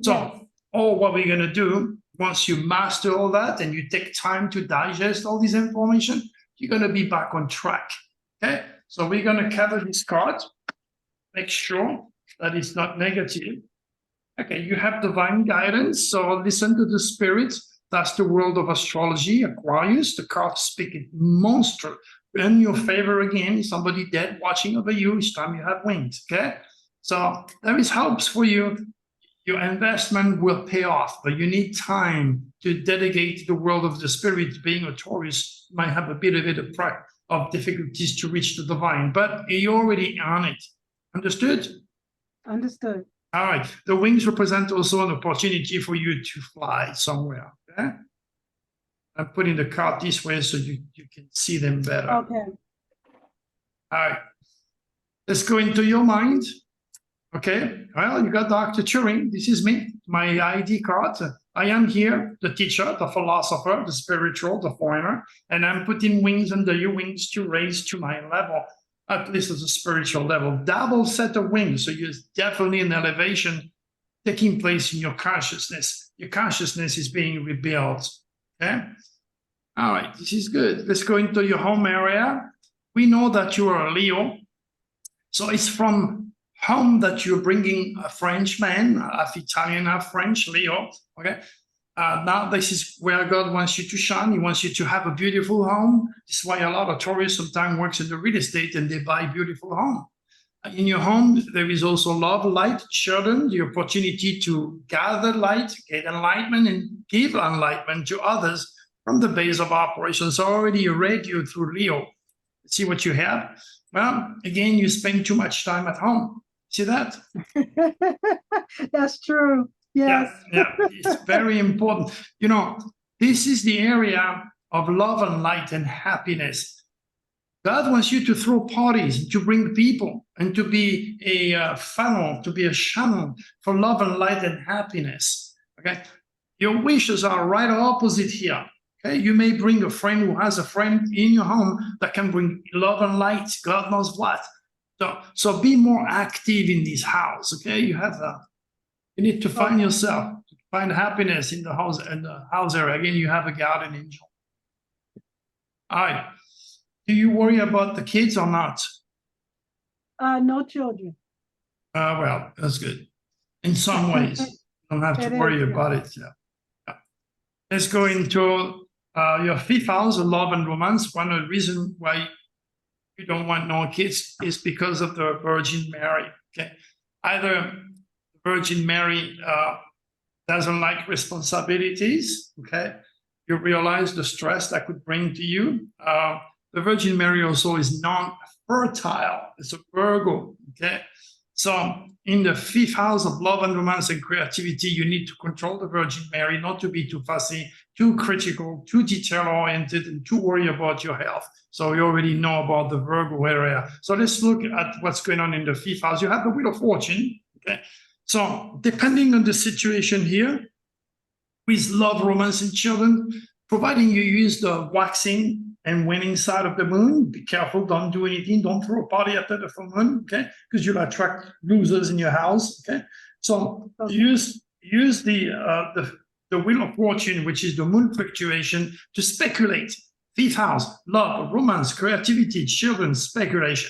So, Yes. what we're going to do, once you master all that and you take time to digest all this information, you're going to be back on track. Okay? So we're going to cover this card. Make sure that it's not negative. Okay, you have divine guidance. So listen to the spirit. That's the world of astrology, Aquarius. The cards speak it monster. In your favor again, somebody dead watching over you each time you have wings. Okay? So there is hopes for you. Your investment will pay off, but you need time to dedicate to the world of the spirit. Being a Taurus might have a bit of difficulties to reach the divine, but you're already on it. Understood? Understood. All right. The wings represent also an opportunity for you to fly somewhere. Okay? I'm putting the card this way so you can see them better. Okay. All right. Let's go into your mind. Okay. Well, you got Dr. Turing. This is me, my ID card. I am here, the teacher, the philosopher, the spiritual, the foreigner, and I'm putting wings under your wings to raise to my level, at least at a spiritual level. Double set of wings. So you're definitely an elevation taking place in your consciousness. Your consciousness is being rebuilt. Okay. All right. This is good. Let's go into your home area. We know that you are a Leo. So it's from home that you're bringing a French man, half Italian, half French, Leo. Okay. Now this is where God wants you to shine. He wants you to have a beautiful home. This is why a lot of tourists sometimes works in the real estate and they buy beautiful home. In your home, there is also love, light, children, the opportunity to gather light, get enlightenment, and give enlightenment to others from the base of operations. So already you read you through Leo. See what you have? Well, again, you spend too much time at home. See that? That's true. Yes. Yeah, it's very important. You know, this is the area of love and light and happiness. God wants you to throw parties, to bring people, and to be a funnel, to be a channel for love and light and happiness. Okay, your wishes are right opposite here. Okay, you may bring a friend who has a friend in your home that can bring love and light. God knows what. So be more active in this house. Okay, you need to find yourself, find happiness in the house area. Again, you have a guardian angel. All right. Do you worry about the kids or not? No children. Well, that's good. In some ways, you don't have to worry about it. Yeah. Let's go into your fifth house, love and romance. One of the reasons why you don't want no kids is because of the Virgin Mary. Okay, either Virgin Mary doesn't like responsibilities. Okay, you realize the stress that could bring to you. The Virgin Mary also is non-fertile. It's a Virgo. Okay, so in the fifth house of love and romance and creativity, you need to control the Virgin Mary, not to be too fussy, too critical, too detail-oriented, and too worried about your health. So you already know about the Virgo area. So let's look at what's going on in the fifth house. You have the Wheel of Fortune. Okay, so depending on the situation here, with love, romance, and children, providing you use the waxing and winning side of the moon, be careful, don't do anything, don't throw a party after the full moon, okay? Because you'll attract losers in your house, okay? So use the Wheel of Fortune, which is the moon fluctuation, to speculate. Fifth house, love, romance, creativity, children, speculation.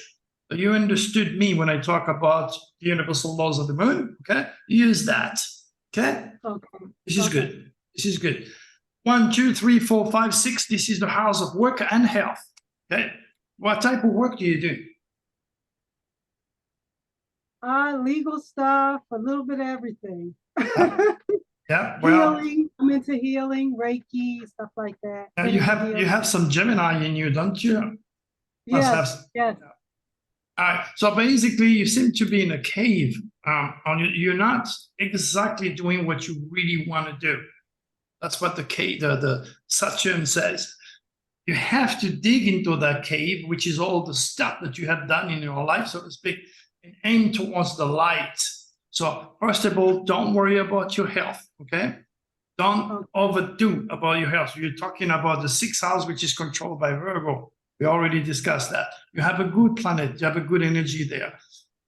So you understood me when I talk about the universal laws of the moon, okay? Use that, okay? Okay. This is good. This is good. 1, 2, 3, 4, 5, 6. This is the house of work and health. Okay. What type of work do you do? Legal stuff, a little bit of everything. Yeah, well, Healing, I'm into healing, Reiki, stuff like that. you Energy have some Gemini in you, don't you? Must Yes, have- yes, All right. So basically, you seem to be in a cave. You're not exactly doing what you really want to do. That's what the Saturn says. You have to dig into that cave, which is all the stuff that you have done in your life, so to speak, and aim towards the light. So first of all, don't worry about your health, okay? Don't overdo about your health. You're talking about the 6th house, which is controlled by Virgo. We already discussed that. You have a good planet. You have a good energy there.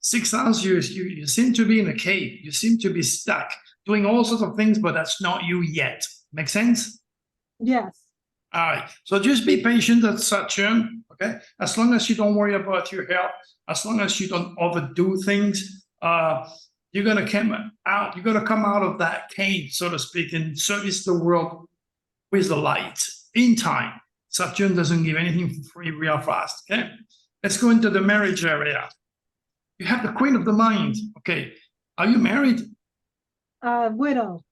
6th house, you seem to be in a cave. You seem to be stuck, doing all sorts of things, but that's not you yet. Make sense? yes. All right. So just be patient at Saturn, okay? As long as you don't worry about your health, as long as you don't overdo things, you're gonna come out. You're gonna come out of that cave, so to speak, and service the world with the light in time. Saturn doesn't give anything for free real fast. Okay. Let's go into the marriage area. You have the Queen of the Mind. Okay. Are you married? Widow.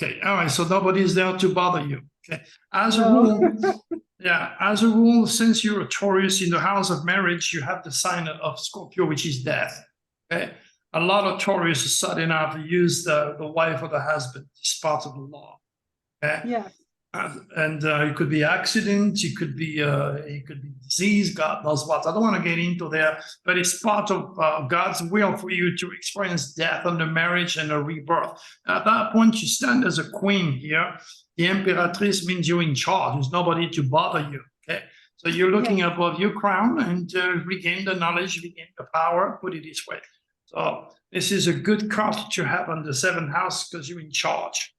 Okay. All right. So nobody is there to bother you. Okay. As a No. rule, yeah, as a rule, since you're a Taurus in the house of marriage, you have the sign of Scorpio, which is death. Okay. A lot of Taurus are sudden enough to use the wife or the husband. It's part of the law. Okay. Yes, And it could be accident, it could be disease, God knows what. I don't want to get into there, but it's part of God's will for you to experience death and the marriage and a rebirth. At that point, you stand as a queen here. The Imperatrice means you're in charge. There's nobody to bother you. Okay, so you're looking above your crown and regain the knowledge, regain the power. Put it this way. So this is a good card to have on the 7th house because you're in charge.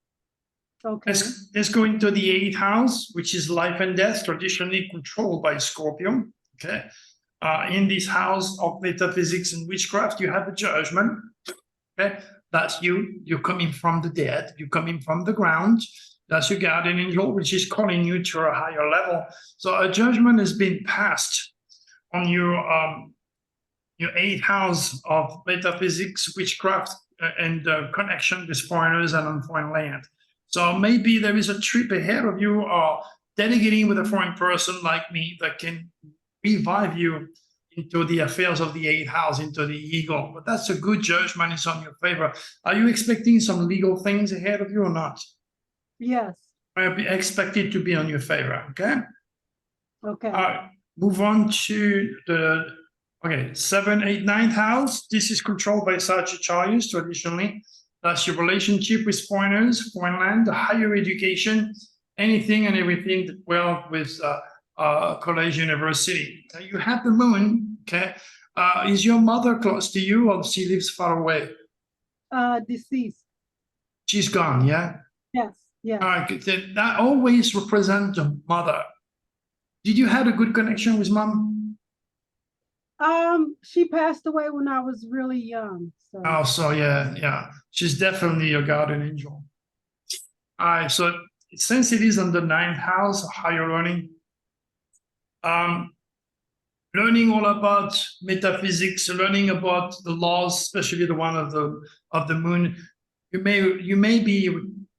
okay. Let's go into the 8th house, which is life and death, traditionally controlled by Scorpio. Okay. In this house of metaphysics and witchcraft, you have a judgment. Okay. That's you. You're coming from the dead. You're coming from the ground. That's your guardian angel, which is calling you to a higher level. So a judgment has been passed on your 8th house of metaphysics, witchcraft, and connection with foreigners and on foreign land. So maybe there is a trip ahead of you or delegating with a foreign person like me that can revive you into the affairs of the 8th house, into the eagle. But that's a good judgment. It's on your favor. Are you expecting some legal things ahead of you or not? Yes, I expect it to be on your favor, okay? okay. All right, move on to the 7th, 8th, 9th house. This is controlled by Sagittarius traditionally. That's your relationship with foreigners, foreign land, higher education, anything and everything that well with college, university. You have the moon, okay? Is your mother close to you or she lives far away? Deceased. She's gone, yeah? Yes, yes. All right, that always represents the mother. Did you have a good connection with mom? She passed away when I was really young, so. Oh, so yeah. She's definitely your guardian angel. All right, so since it is on the 9th house, higher learning, learning all about metaphysics, learning about the laws, especially the one of the moon, you may be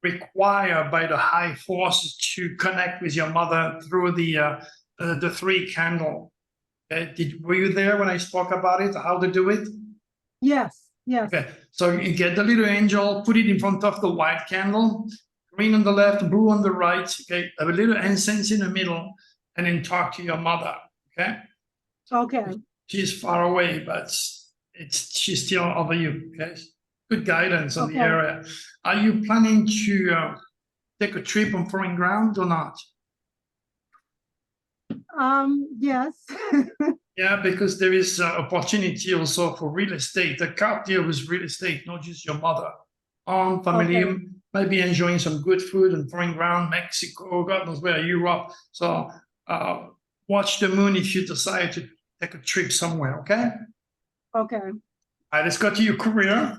required by the high forces to connect with your mother through the 3 candle. Were you there when I spoke about it, how to do it? Yes, yes. Okay, so you get the little angel, put it in front of the white candle, green on the left, blue on the right, okay? Have a little incense in the middle, and then talk to your mother, okay? Okay, She's far away, but she's still over you, okay? Good guidance on the Okay. area. Are you planning to take a trip on foreign ground or not? yes. Yeah, because there is opportunity also for real estate. The card deal with real estate, not just your mother. Family, Okay. maybe enjoying some good food and foreign ground, Mexico, God knows where, Europe. So watch the moon if you decide to take a trip somewhere, okay? Okay, All right, let's go to your career.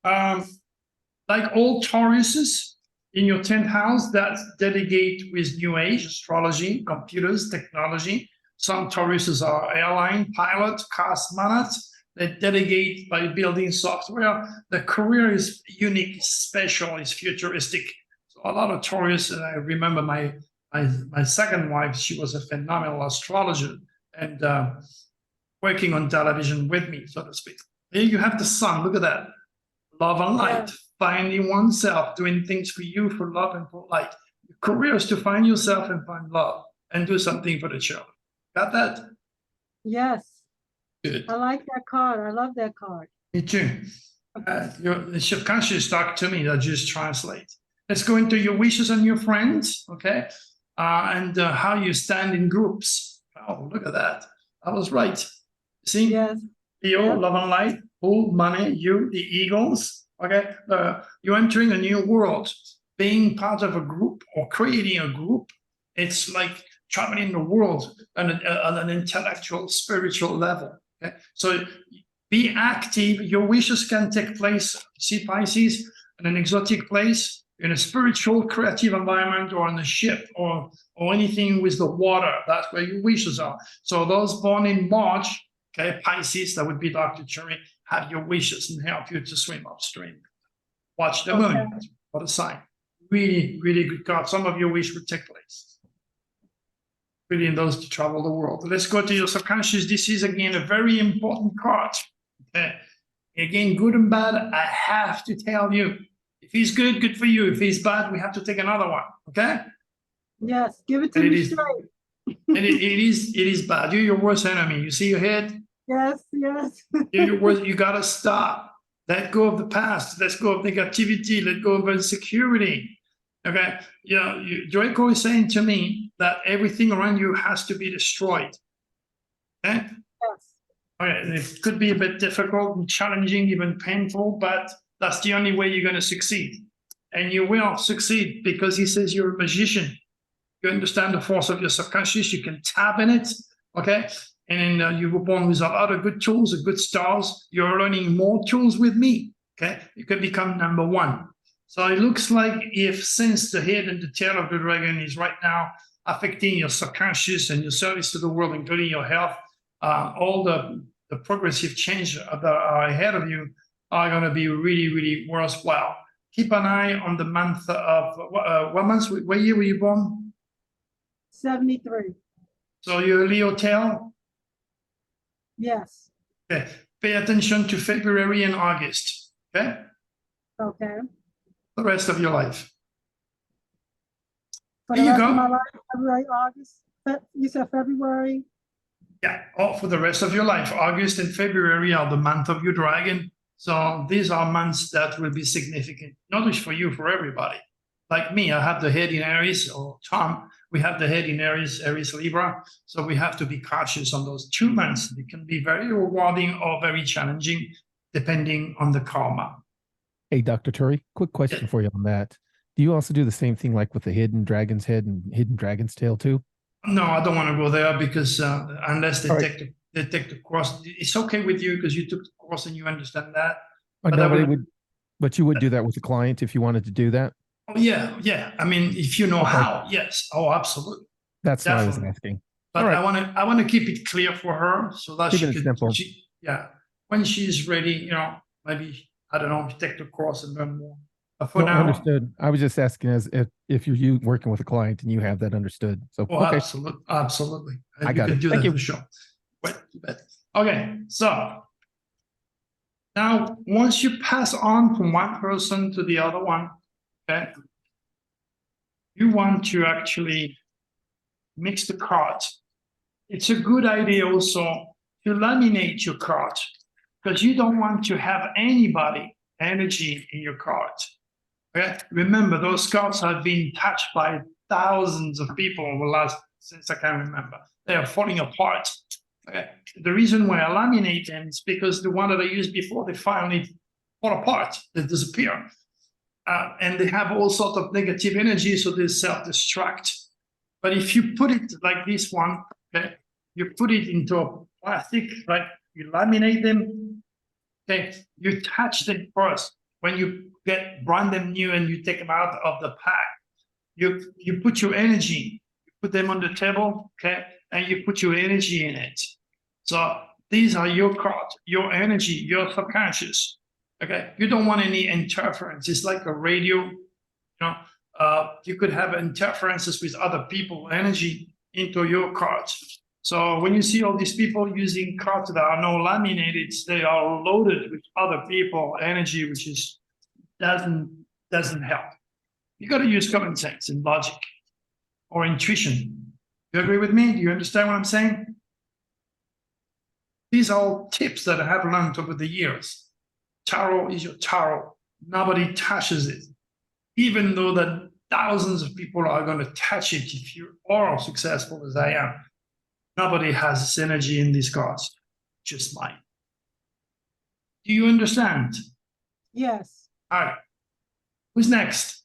Like all Tauruses in your 10th house, that delegate with New Age, astrology, computers, technology. Some Tauruses are airline pilot, cosmonaut, They delegate by building software. The career is unique, special, is futuristic. So a lot of Taurus, and I remember my second wife, she was a phenomenal astrologer and working on television with me, so to speak. Here you have the sun, look at that. Love and light, finding oneself, doing things for you, for love and for light. Your career is to find yourself and find love and do something for the children. Got that? Yes, Good. I like that card. I love that card. Me too. Your subconscious talk to me, I just translate. Let's go into your wishes and your friends, okay? And how you stand in groups. Oh, look at that. I was right. See? Yes, Leo, yeah. love and light, bull, money, you, the eagles, okay? You're entering a new world. Being part of a group or creating a group, it's like traveling the world on an intellectual, spiritual level. Okay? So be active. Your wishes can take place, see Pisces, in an exotic place, in a spiritual, creative environment, or on a ship, or anything with the water. That's where your wishes are. So those born in March, okay, Pisces, that would be Dr. Cherry, have your wishes and help you to swim upstream. Watch the moon. What a sign. Really, really good card. Some of your wish would take place. Really in those to travel the world. Let's go to your subconscious. This is again a very important card. Okay. Again, good and bad, I have to tell you. If he's good, good for you. If he's bad, we have to take another one. Okay? Yes, give it to And it me is- straight. And it is bad. You're your worst enemy. You see your head? Yes, yes. You're your worst. You gotta stop. Let go of the past. Let go of negativity. Let go of insecurity. Okay? You know, Draco is saying to me that everything around you has to be destroyed. Okay? Yes. Okay, it could be a bit difficult and challenging, even painful, but that's the only way you're going to succeed. And you will succeed because he says you're a magician. You understand the force of your subconscious, you can tap in it, okay? And then you were born with a lot of good tools and good stars. You're learning more tools with me, okay? You could become number one. So it looks like if since the head and the tail of the dragon is right now affecting your subconscious and your service to the world, including your health, all the progressive change that are ahead of you are going to be really, really worthwhile. Keep an eye on the month of, what month, what year were you born? 73. So you're Leo tail? Yes. Okay. Pay attention to February and August, okay? Okay. The rest of your life. For There the you rest of go. my life, February, August. You said February? Yeah, for the rest of your life. August and February are the month of your dragon. So these are months that will be significant, not just for you, for everybody. Like me, I have the head in Aries, or Tom, we have the head in Aries, Aries Libra. So we have to be cautious on those 2 months. It can be very rewarding or very challenging, depending on the karma. Hey, Dr. Turi, quick question for you on that. Do you also do the same thing like with the hidden dragon's head and hidden dragon's tail too? No, I don't want to go there because unless they All right. take the course, it's okay with you because you took the course and you understand that. Oh, But no, I but, would- but you would do that with the client if you wanted to do that? Oh, yeah. I mean, if you know Okay. how, yes. Oh, absolutely. That's what I was Definitely. asking. But All right. I want to keep it clear for her so that Keeping it simple. when she's ready, maybe, I don't know, take the course and learn more. But for No, now, understood. I was just asking as if you're you working with a client and you have that understood. So, oh, okay. absolutely. I You got can it. do Thank that you. for sure. Wait, but okay, so now once you pass on from one person to the other one, okay, you want to actually mix the cards. It's a good idea also to laminate your cards because you don't want to have anybody energy in your cards. Okay? Remember, those cards have been touched by thousands of people over the last, since I can remember. They are falling apart. Okay? The reason why I laminate them is because the one that I used before, they finally fall apart, they disappear. And they have all sorts of negative energy, so they self-destruct. But if you put it like this one, okay, you put it into a plastic, right? You laminate them, okay, you touch them first. When you brand them new and you take them out of the pack, you put your energy, you put them on the table, okay, and you put your energy in it. So These are your cards, your energy, your subconscious. Okay, you don't want any interference. It's like a radio. You could have interferences with other people energy into your cards. So when you see all these people using cards that are not laminated, they are loaded with other people energy, which is doesn't help. You got to use common sense and logic or intuition. You agree with me? Do you understand what I'm saying? These are all tips that I have learned over the years. Tarot is your tarot. Nobody touches it. Even though that thousands of people are going to touch it if you are as successful as I am. Nobody has this energy in these cards, just mine. Do you understand? Yes. All right. Who's next?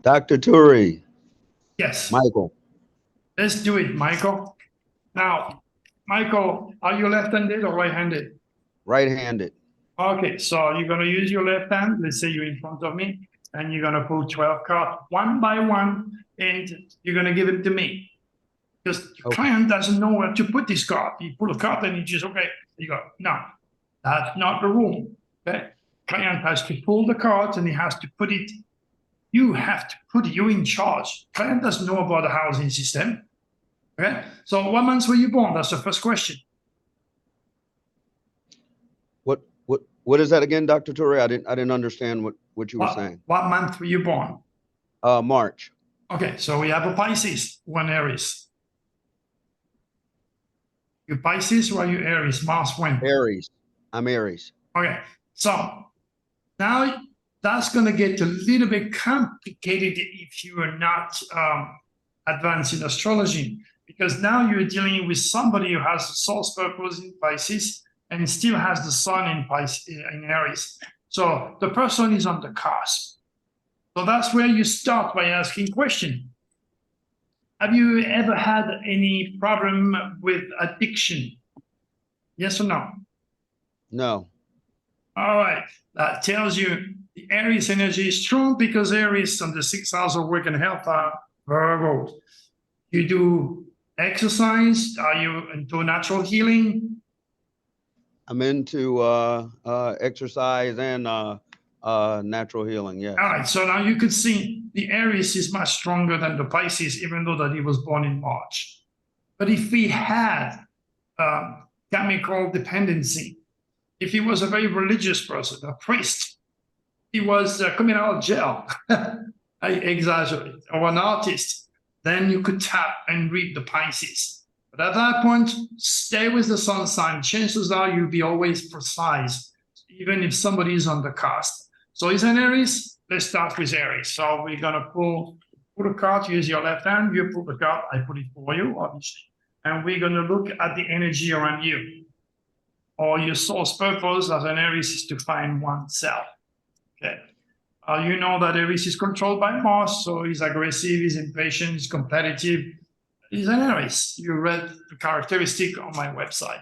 Dr. Turi, Yes. Michael. Let's do it, Michael. Now, Michael, are you left-handed or right-handed? Right-handed. Okay, so you're going to use your left hand. Let's say you're in front of me, and you're going to pull 12 cards one by one, and you're going to give it to me. Because your Okay. client doesn't know where to put this card. You pull a card and you just, okay, you go. No, that's not the rule. Okay, client has to pull the cards and he has to put it. You have to put you in charge. Client doesn't know about the housing system. Okay, so what month were you born? That's the first question. What is that again, Dr. Turi? I didn't understand what you were saying. What month were you born? March. Okay, so we have a Pisces, one Aries. You Pisces or are you Aries? Mars when? Aries. I'm Aries. Okay, so now that's going to get a little bit complicated if you are not advanced in astrology, because now you're dealing with somebody who has the source purpose in Pisces and still has the sun in Pisces in Aries. So the person is on the cusp. So that's where you start by asking questions. Have you ever had any problem with addiction? Yes or no? No. All right. That tells you the Aries energy is strong because Aries on the 6th house of work and health are Virgo. You do exercise? Are you into natural healing? I'm into exercise and natural healing. Yes. All right. So now you could see the Aries is much stronger than the Pisces, even though that he was born in March. But if he had chemical dependency, if he was a very religious person, a priest, he was coming out of jail, I exaggerate, or an artist, then you could tap and read the Pisces. But at that point, stay with the sun sign. Chances are you'll be always precise, even if somebody is on the cusp. So is an Aries? Let's start with Aries. So we're going to pull a card, use your left hand, you pull the card, I put it for you, obviously. And we're going to look at the energy around you. Or your source purpose as an Aries is to find oneself. Okay. You know that Aries is controlled by Mars, so he's aggressive, he's impatient, he's competitive. He's an Aries. You read the characteristic on my website.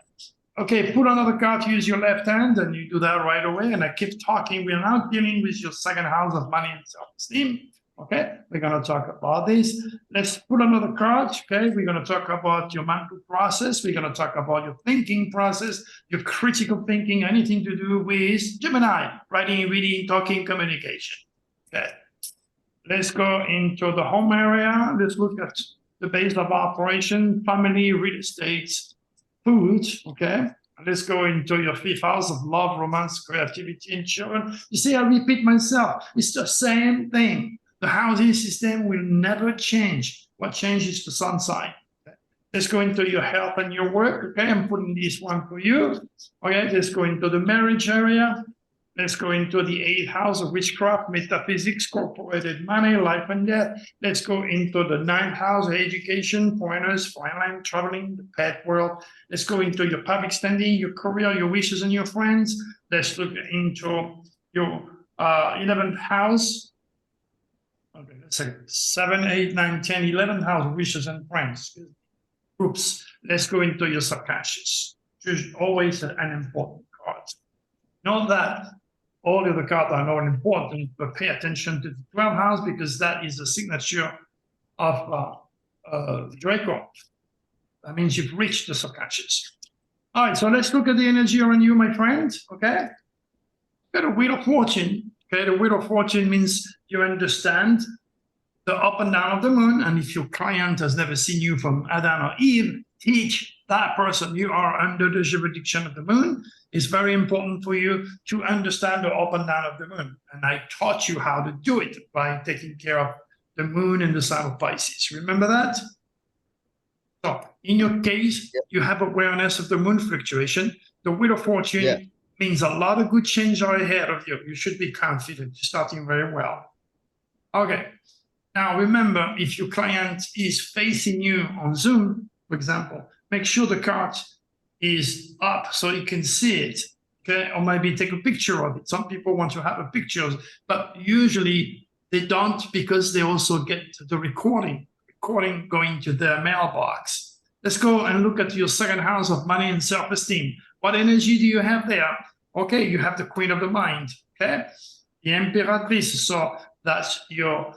Okay, put another card, use your left hand, and you do that right away. And I keep talking. We're now dealing with your second house of money and self-esteem. Okay, we're going to talk about this. Let's put another card. Okay, we're going to talk about your mental process. We're going to talk about your thinking process, your critical thinking, anything to do with Gemini, writing, reading, talking, communication. Okay, let's go into the home area. Let's look at the base of operation, family, real estate, food. Okay, let's go into your 5th house of love, romance, creativity, and children. You see, I repeat myself. It's the same thing. The housing system will never change. What changes the sun sign? Okay. Let's go into your health and your work. Okay, I'm putting this one for you. Okay, let's go into the marriage area. Let's go into the 8th house of witchcraft, metaphysics, corporated money, life and death. Let's go into the 9th house of education, foreigners, foreign land, traveling, the pet world. Let's go into your public standing, your career, your wishes, and your friends. Let's look into your 11th house. Okay, let's say 7, 8, 9, 10, 11th house, wishes and friends. Groups. Let's go into your subconscious. Which is always an important card. Not that all of the cards are not important, but pay attention to the 12th house because that is the signature of Draco. That means you've reached the subconscious. All right, so let's look at the energy around you, my friend. Okay. Got a Wheel of Fortune. Okay, the Wheel of Fortune means you understand the up and down of the moon. And if your client has never seen you from Adam or Eve, teach that person you are under the jurisdiction of the moon. It's very important for you to understand the up and down of the moon. And I taught you how to do it by taking care of the moon and the sign of Pisces. Remember that? So in your case, you have awareness of the moon fluctuation. The Wheel of Fortune Yeah. means a lot of good change are ahead of you. You should be confident. You're starting very well. Okay. Now remember, if your client is facing you on Zoom, for example, make sure the card is up so you can see it. Okay, or maybe take a picture of it. Some people want to have a picture, but usually they don't because they also get the recording going to their mailbox. Let's go and look at your second house of money and self-esteem. What energy do you have there? Okay, you have the Queen of the Mind. Okay, the Emperatrice. So that's your.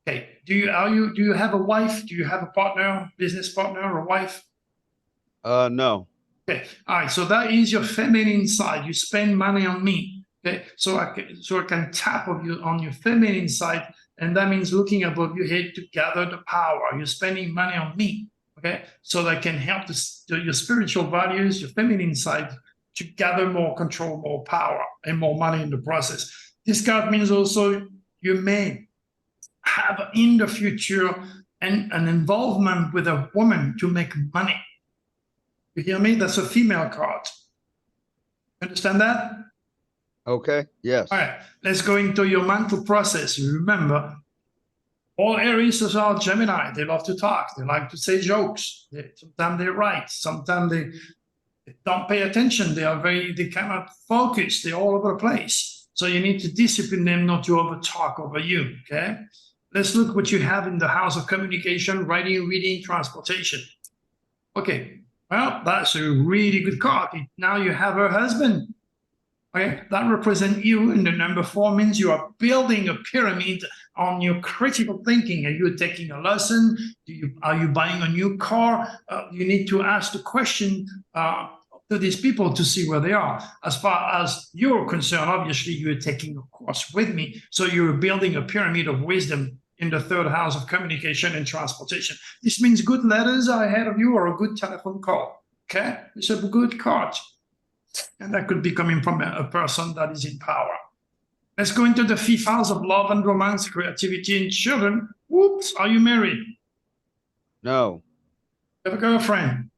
Okay, do you have a wife? Do you have a partner, business partner, or wife? No. Okay, all right. So that is your feminine side. You spend money on me. Okay, so I can tap on your feminine side, and that means looking above your head to gather the power. You're spending money on me. Okay, so that can help your spiritual values, your feminine side, to gather more control, more power, and more money in the process. This card means also you may have in the future an involvement with a woman to make money. You hear me? That's a female card. Understand that? Okay. Yes. All right. Let's go into your mental process. Remember, all Aries are Gemini. They love to talk. They like to say jokes. Sometimes they write. Sometimes they don't pay attention. They cannot focus. They're all over the place. So you need to discipline them not to over talk over you. Okay. Let's look what you have in the house of communication, writing, reading, transportation. Okay. Well, that's a really good card. Now you have her husband. Okay, that represents you, and the number 4 means you are building a pyramid on your critical thinking. Are you taking a lesson? Are you buying a new car? You need to ask the question to these people to see where they are. As far as you're concerned, obviously you're taking a course with me, so you're building a pyramid of wisdom in the 3rd house of communication and transportation. This means good letters are ahead of you or a good telephone call. Okay, it's a good card. And that could be coming from a person that is in power. Let's go into the 5th house of love and romance, creativity and children. Whoops, are you married? No. Have a girlfriend?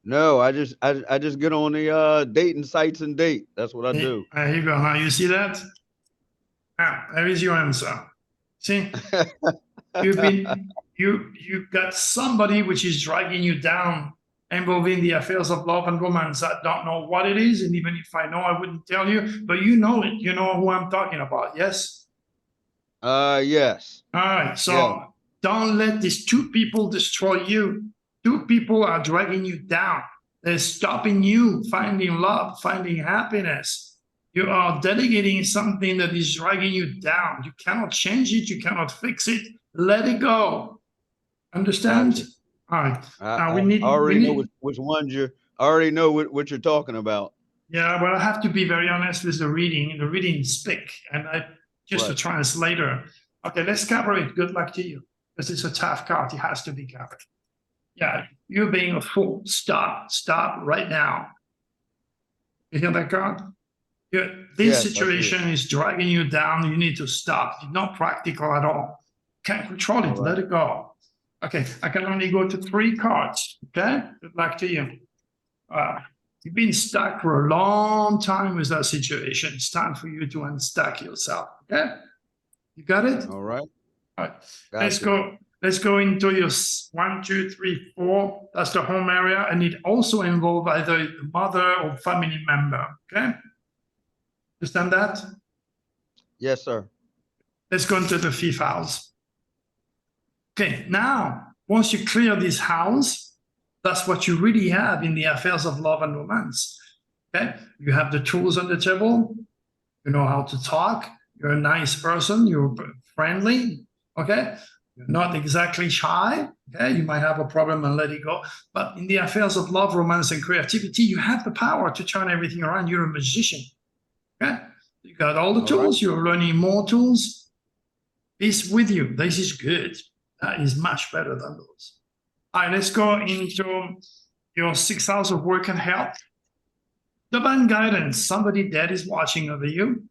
No. I just get on the dating sites and date. That's what I do. There you go. Now you see that? Ah, there is your answer. See, you've got somebody which is dragging you down, involving the affairs of love and romance. I don't know what it is, and even if I know, I wouldn't tell you, but you know it. You know who I'm talking about, yes? Yes. All right, so Yeah. don't let these 2 people destroy you. 2 people are dragging you down. They're stopping you finding love, finding happiness. You are delegating something that is dragging you down. You cannot change it. You cannot fix it. Let it go. Understand? Gotcha. All right. Now I we need. already we know need- which ones I already know what you're talking about. Yeah, but I have to be very honest with the reading. The reading is thick, and I just a Right. translator. Okay, let's cover it. Good luck to you, because it's a tough card. It has to be covered. Yeah, you're being a fool. Stop. Stop right now. You hear that card? This Yes, I see it. situation is dragging you down. You need to stop. It's not practical at all. Can't control it. All right. Let it go. Okay, I can only go to 3 cards. Okay, good luck to you. You've been stuck for a long time with that situation. It's time for you to unstuck yourself. Okay, you got it? All right. All right. Let's Gotcha. go. Let's go into your 1, 2, 3, 4. That's the home area, and it also involves either the mother or family member. Okay, understand that? Yes, sir. Let's go into the 5th house. Okay, now once you clear this house, that's what you really have in the affairs of love and romance. Okay, you have the tools on the table. You know how to talk. You're a nice person. You're friendly. Okay, You're not exactly shy. Okay, you might have a problem and let it go. But in the affairs of love, romance, and creativity, you have the power to turn everything around. You're a magician. Okay, you got all the All tools. You're learning more tools. Peace with you. This is good. That is much better than those. All right, let's go into your 6th house of work and health. Divine guidance. Somebody dead is watching over you.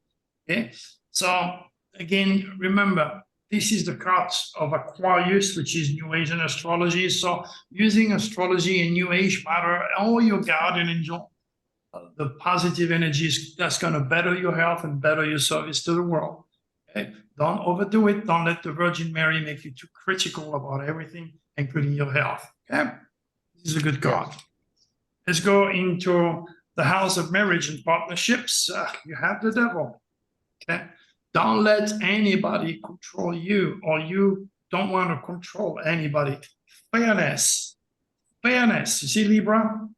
Okay, so again, remember, this is the card of Aquarius, which is New Age and astrology. So using astrology and New Age matter, all your guardian angel, the positive energies that's going to better your health and better your service to the world. Okay, don't overdo it. Don't let the Virgin Mary make you too critical about everything, including your health. Okay, this is a good card. Let's go into the house of marriage and partnerships. You have the devil. Okay. Don't let anybody control you, or you don't want to control anybody. Fairness. Fairness. You see, Libra?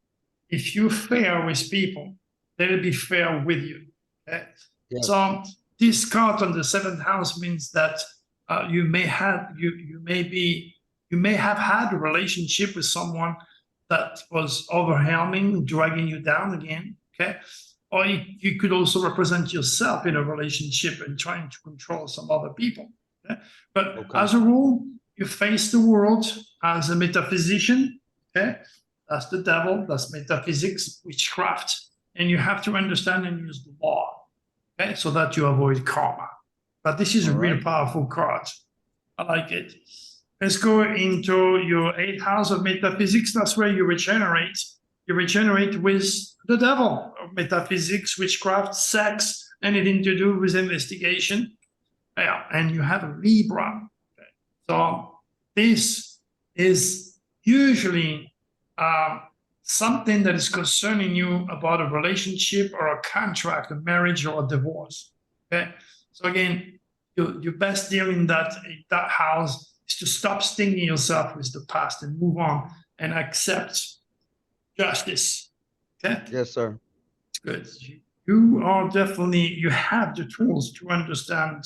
If you fair with people, they'll be fair with you. Okay? Yes. So this card on the 7th house means that you may have had a relationship with someone that was overwhelming, dragging you down again. Okay. Or you could also represent yourself in a relationship and trying to control some other people. Okay? But as a rule, you face the world as a metaphysician. Okay, that's the devil. That's metaphysics, witchcraft, and you have to understand and use the law. Okay, so that you avoid karma. But this is a real powerful card. I like it. Let's go into your 8th house of metaphysics. That's where you regenerate. You regenerate with the devil of metaphysics, witchcraft, sex, anything to do with investigation. Yeah, and you have a Libra. Okay. So this is usually something that is concerning you about a relationship or a contract, a marriage or a divorce. Okay. So again, your best deal in that house is to stop stinging yourself with the past and move on and accept justice. Okay. Yes, sir. It's good. You are definitely, you have the tools to understand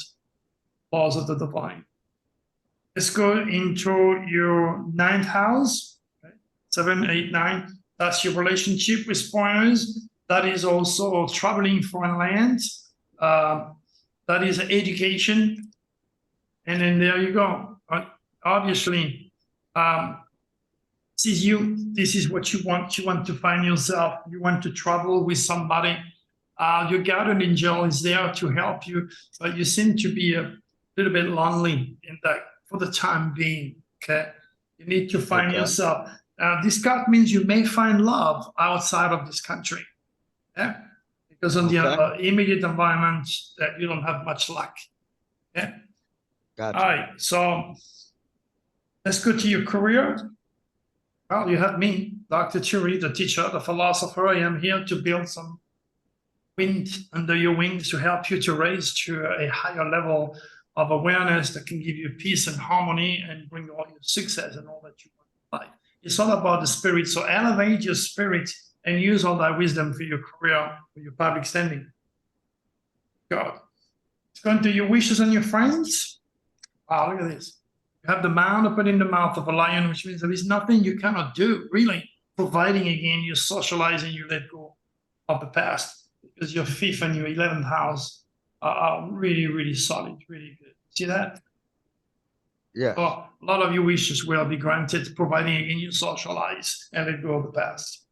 laws of the divine. Let's go into your 9th house. Okay. 7, 8, 9. That's your relationship with foreigners. That is also traveling foreign lands. That is education. And then there you go. Obviously, this is you. This is what you want. You want to find yourself. You want to travel with somebody. Your guardian angel is there to help you, but you seem to be a little bit lonely in that for the time being. Okay, you need to find yourself. This card means you may find love outside of this country. Yeah, because on the immediate environment, that you don't have much luck. Yeah. Gotcha. All right. So let's go to your career. Well, you have me, Dr. Thury, the teacher, the philosopher. I am here to build some wind under your wings to help you to raise to a higher level of awareness that can give you peace and harmony and bring all your success and all that you want in life. It's all about the spirit. So elevate your spirit and use all that wisdom for your career, for your public standing. God. It's going to your wishes and your friends. Wow, look at this. You have the mouth open in the mouth of a lion, which means there is nothing you cannot do, really, providing again you socialize and you let go of the past, because your 5th and your 11th house are really, really solid, really good. See that? Yeah. So a lot of your wishes will be granted, providing again you socialize and let go of the past.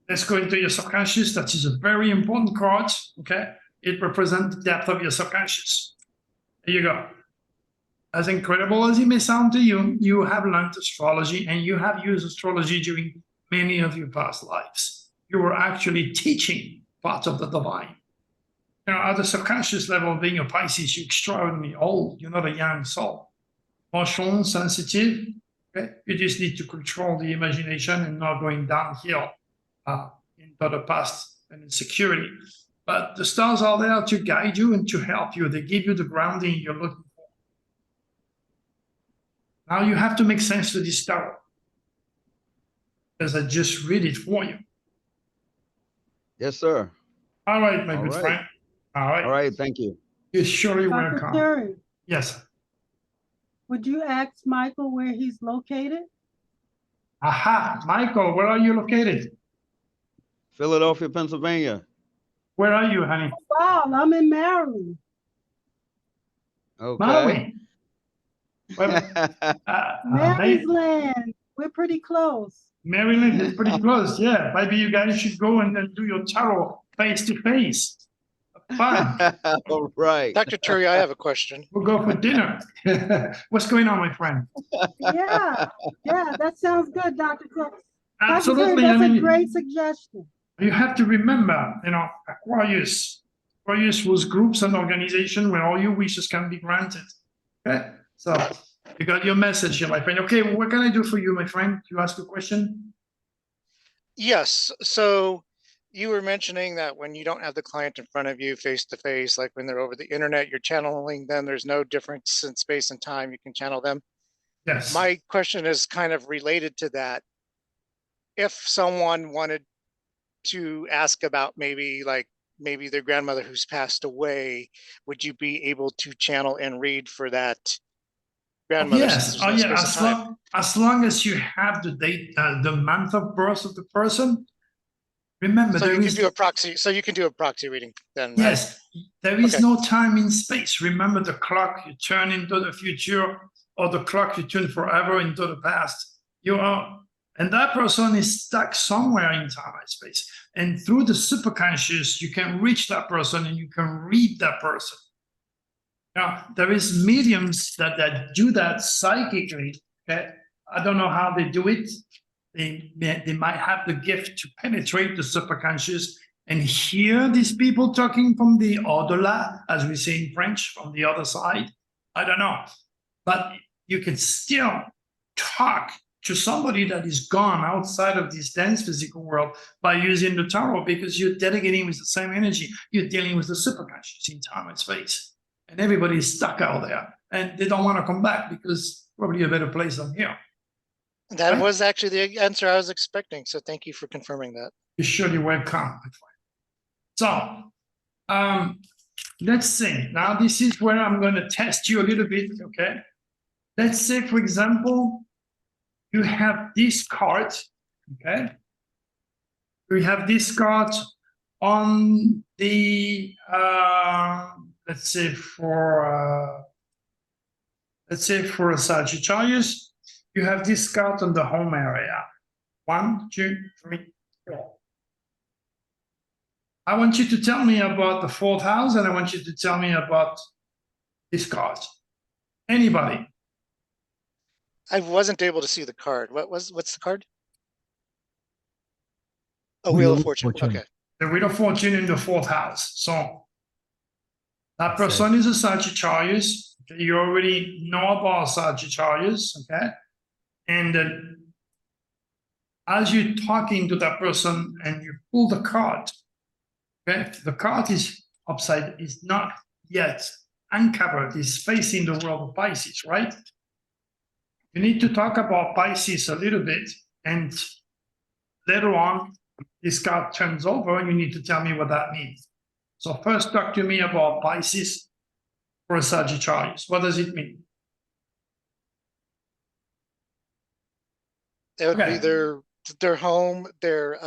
Let's go into your subconscious. That is a very important card. Okay, it represents the depth of your subconscious. There you go. As incredible as it may sound to you, you have learned astrology and you have used astrology during many of your past lives. You were actually teaching parts of the divine. You know, at the subconscious level, being a Pisces, you're extraordinarily old. You're not a young soul. Emotional, sensitive. Okay? You just need to control the imagination and not going downhill into the past and insecurity. But the stars are there to guide you and to help you. They give you the grounding you're looking for. Now you have to make sense to this tarot, because I just read it for you. Yes, sir. All right, my good friend. All right. All right. Thank you. You're surely Dr. welcome. Thury, Yes. Would you ask Michael where he's located? Aha, Michael, where are you located? Philadelphia, Pennsylvania. Where are you, honey? Wow, I'm in Maryland. Okay. Maui. Well, Mary's land. We're pretty close. Maryland is pretty close. Yeah, maybe you guys should go and then do your tarot face to face. Fun. All right. Dr. Turi, I have a question. We'll go for dinner. What's going on, my friend? Yeah, yeah, that sounds good, Dr. Cook. Absolutely. That's I a mean, great suggestion. you have to remember, Aquarius. Aquarius was groups and organization where all your wishes can be granted. Okay, so you got your message here, my friend. Okay, what can I do for you, my friend? You ask a question. Yes, so you were mentioning that when you don't have the client in front of you face to face, like when they're over the internet, you're channeling them. There's no difference in space and time. You can channel them. Yes. My question is kind of related to that. If someone wanted to ask about maybe their grandmother who's passed away, would you be able to channel and read for that grandmother? Yes. since Oh, there's no yeah. space and time? As long as you have the date, the month of birth of the person. Remember, So there you can is do a proxy. So you can do a proxy reading then. right? yes, there is Okay. no time in space. Remember, the clock you turn into the future, or the clock you turn forever into the past. You are, and that person is stuck somewhere in time and space. And through the superconscious, you can reach that person and you can read that person. Now, there is mediums that do that psychically. Okay, I don't know how they do it. They might have the gift to penetrate the superconscious and hear these people talking from the au-delà, as we say in French, from the other side. I don't know. But you can still talk to somebody that is gone outside of this dense physical world by using the tarot, because you're delegating with the same energy. You're dealing with the superconscious in time and space. And everybody's stuck out there and they don't want to come back because probably a better place than here. That Right. was actually the answer I was expecting. So thank you for confirming that. You're surely welcome, my friend. So, let's see. Now, this is where I'm going to test you a little bit, okay? Let's say, for example, you have this card, okay? We have this card on the, let's say for a Sagittarius, you have this card on the home area. 1, 2, 3, 4. I want you to tell me about the 4th house, and I want you to tell me about this card. Anybody? I wasn't able to see the card. What's the card? A Wheel Wheel of of Fortune. Fortune. Okay. The Wheel of Fortune in the 4th house. So that person is a Sagittarius. Okay, you already know about Sagittarius, okay? And as you're talking to that person and you pull the card, okay, the card is upside, is not yet uncovered, is facing the world of Pisces, right? You need to talk about Pisces a little bit, and later on, this card turns over and you need to tell me what that means. So first talk to me about Pisces for a Sagittarius. What does it mean? It would Okay. be their home, their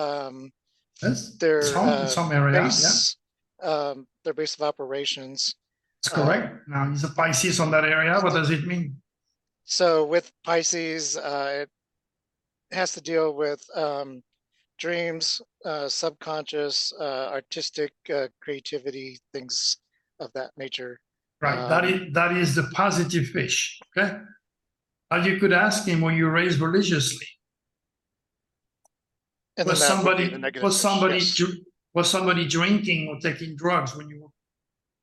Yes, their it's home in some area, yeah. base, their base of operations. That's correct. Now he's a Pisces on that area. What does it mean? So with Pisces, it has to deal with dreams, subconscious, artistic creativity, things of that nature. Right. That is the positive fish. Okay. You could ask him, were you raised religiously? And Was then that would be somebody the negative was fish, somebody yes. was somebody drinking or taking drugs when you were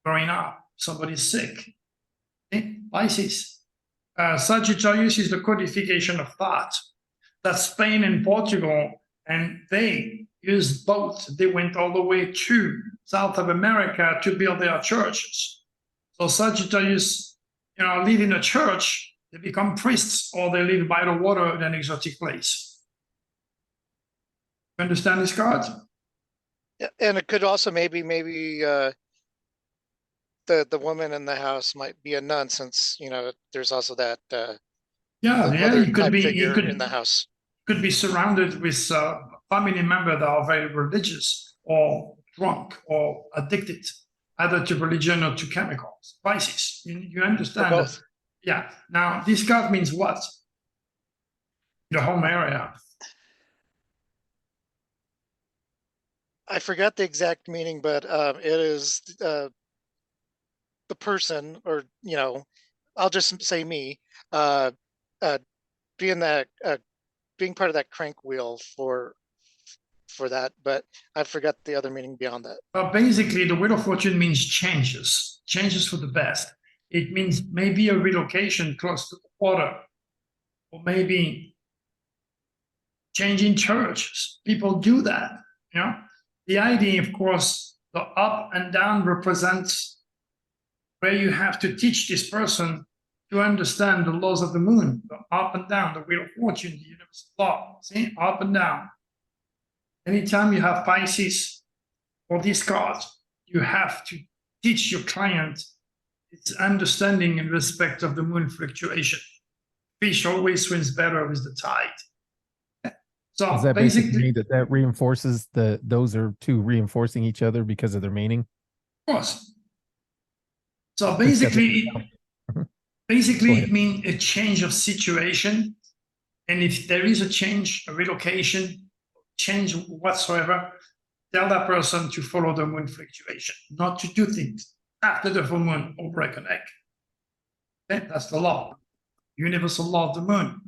growing up? Somebody's sick. Okay? Pisces. Sagittarius is the codification of thought. That's Spain and Portugal, and they used boats. They went all the way to South of America to build their churches. So Sagittarius, live in a church, they become priests, or they live by the water in an exotic place. Understand this card? Yeah, and it could also maybe the the woman in the house might be a nun, since, you know, there's also that, Yeah, the yeah, mother you could type be, figure in the house. could be surrounded with family members that are very religious or drunk or addicted, either to religion or to chemicals, vices. You understand? both. That? Yeah. Now, this card means what? The home area. I forgot the exact meaning, but it is the person, or, you know, I'll just say me, uh, being that being part of that crank wheel for that, but I forgot the other meaning beyond that. Basically, the Wheel of Fortune means changes for the best. It means maybe a relocation close to the water, or maybe changing churches. People do that, you know. The idea, of course, the up and down represents where you have to teach this person to understand the laws of the moon, the up and down, the Wheel of Fortune, the universal law. See, up and down. Anytime you have Pisces or these cards, you have to teach your client its understanding in respect of the moon fluctuation. Fish always swims better with the tide. So Does that basically basically, mean that reinforces those are two reinforcing each other because of their meaning? of course. So Except basically, Go basically ahead. it means a change of situation. And if there is a change, a relocation, change whatsoever, tell that person to follow the moon fluctuation, not to do things after the full moon or break an egg. Okay? That's the law, universal law of the moon.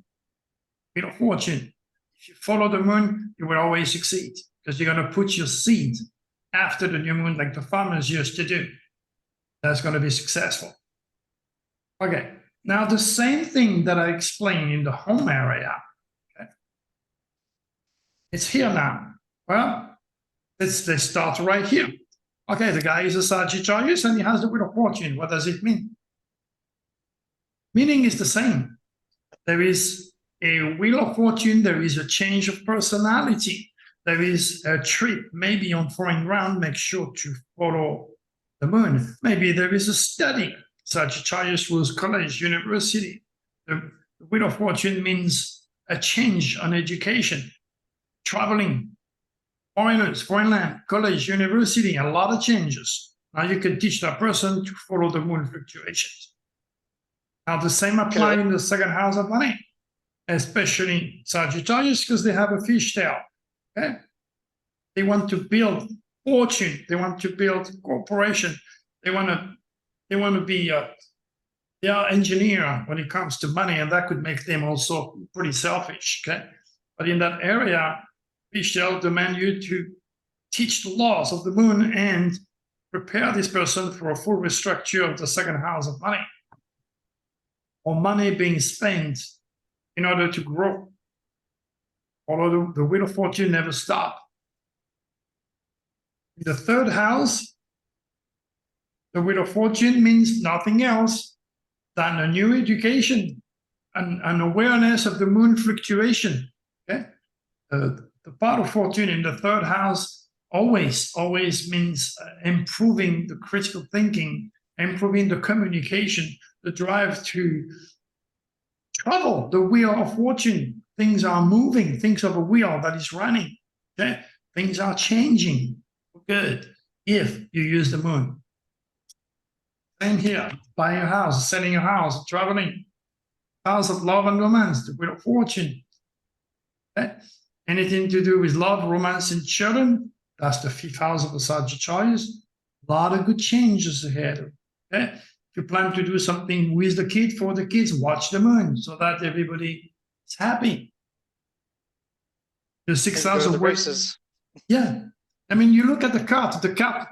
Wheel of Fortune. If you follow the moon, you will always succeed, because you're going to put your seed after the new moon, like the farmers used to do. That's going to be successful. Okay, now the same thing that I explained in the home area, okay, it's here now. Well, let's start right here. Okay, the guy is a Sagittarius and he has the Wheel of Fortune. What does it mean? Meaning is the same. There is a Wheel of Fortune, there is a change of personality, there is a trip, maybe on foreign ground, make sure to follow the moon. Maybe there is a study. Sagittarius was college, university. The Wheel of Fortune means a change on education, traveling, foreign land, college, university, a lot of changes. Now you can teach that person to follow the moon fluctuations. Now the same apply in the second house of money, especially Sagittarius, because they have a fish tail. Okay? They want to build fortune. They want to build corporation. They want to be they are engineer when it comes to money, and that could make them also pretty selfish. Okay, but in that area, fish tail demand you to teach the laws of the moon and prepare this person for a full restructure of the second house of money, or money being spent in order to grow. Although the Wheel of Fortune never stops. In the third house, the Wheel of Fortune means nothing else than a new education and an awareness of the moon fluctuation. Okay, the part of fortune in the third house always means improving the critical thinking, improving the communication, the drive to travel, the Wheel of Fortune. Things are moving. Things of a wheel that is running. Okay, things are changing. Good, if you use the moon. Same here, buying a house, selling a house, traveling, house of love and romance, the Wheel of Fortune. Okay? Anything to do with love, romance, and children, that's the fifth house of the Sagittarius. A lot of good changes ahead. Okay? If you plan to do something with the kid, for the kids, watch the moon so that everybody is happy. The sixth house of races. Yeah. I mean, you look at the card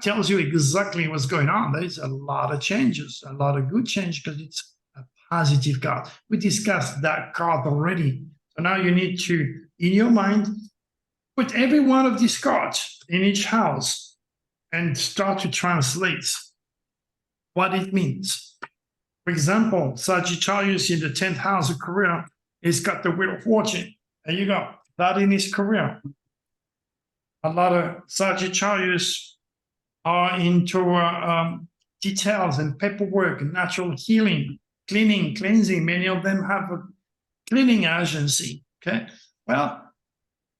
tells you exactly what's going on. There is a lot of changes, a lot of good change, because it's a positive card. We discussed that card already. So now you need to, in your mind, put every one of these cards in each house and start to translate what it means. For example, Sagittarius in the 10th house of career, he's got the Wheel of Fortune. There you go. That in his career. A lot of Sagittarius are into details and paperwork and natural healing, cleaning, cleansing. Many of them have a cleaning agency. Okay. Well,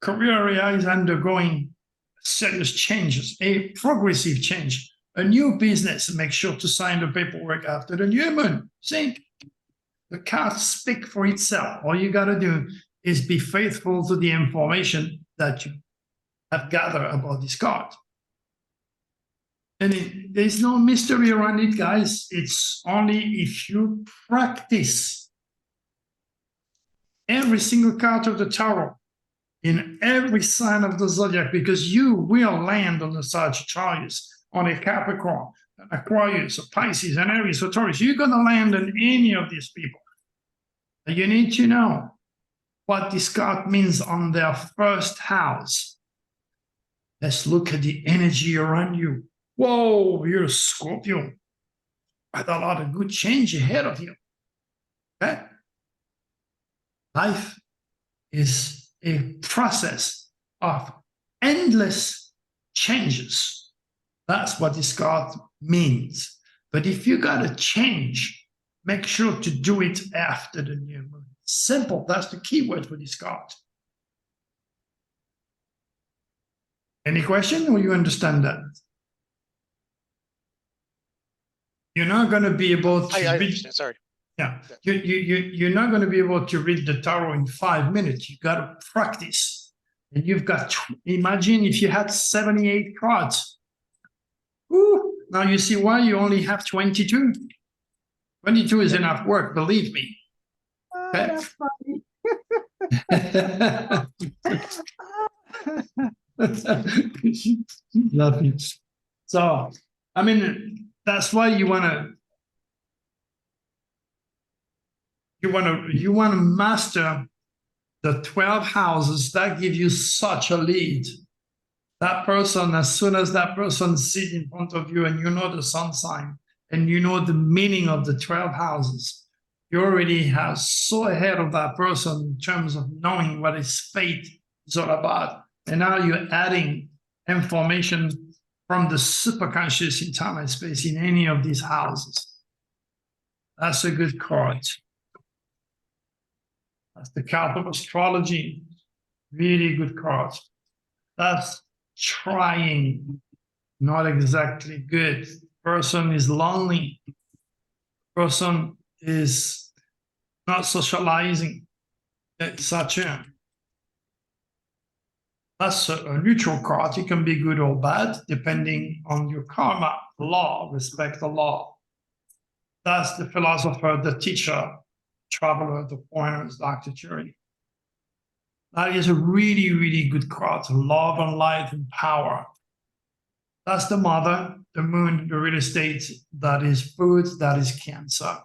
career area is undergoing serious changes, a progressive change, a new business. Make sure to sign the paperwork after the new moon. See, the cards speak for itself. All you got to do is be faithful to the information that you have gathered about this card. And there's no mystery around it, guys. It's only if you practice every single card of the tarot in every sign of the zodiac, because you will land on the Sagittarius, on a Capricorn, an Aquarius, a Pisces, an Aries, a Taurus. You're going to land on any of these people. And you need to know what this card means on their first house. Let's look at the energy around you. Whoa, you're a Scorpio. With a lot of good change ahead of you. Okay? Life is a process of endless changes. That's what this card means. But if you got to change, make sure to do it after the new moon. Simple. That's the key word for this card. Any question, or you understand that? You're not going to be able to I read. understand, sorry. Yeah, you're not going to be able to read the tarot in 5 minutes. You got to practice, and you've got. Imagine if you had 78 cards. Ooh, now you see why you only have 22. 22 is enough work, believe me. Oh, Okay. that's funny. Lovely. So, I mean, that's why you want to master the 12 houses that give you such a lead. That person, as soon as that person sits in front of you and you know the sun sign and you know the meaning of the 12 houses, you already have so ahead of that person in terms of knowing what his fate is all about. And now you're adding information from the superconscious in time and space in any of these houses. That's a good card. That's the card of astrology. Really good card. That's trying, not exactly good. Person is lonely. Person is not socializing, etc. That's a neutral card. It can be good or bad, depending on your karma, law, respect the law. That's the philosopher, the teacher, traveler, the pointer, Dr. Cherry. That is a really, really good card. Love and light and power. That's the mother, the moon, the real estate. That is food, that is Cancer.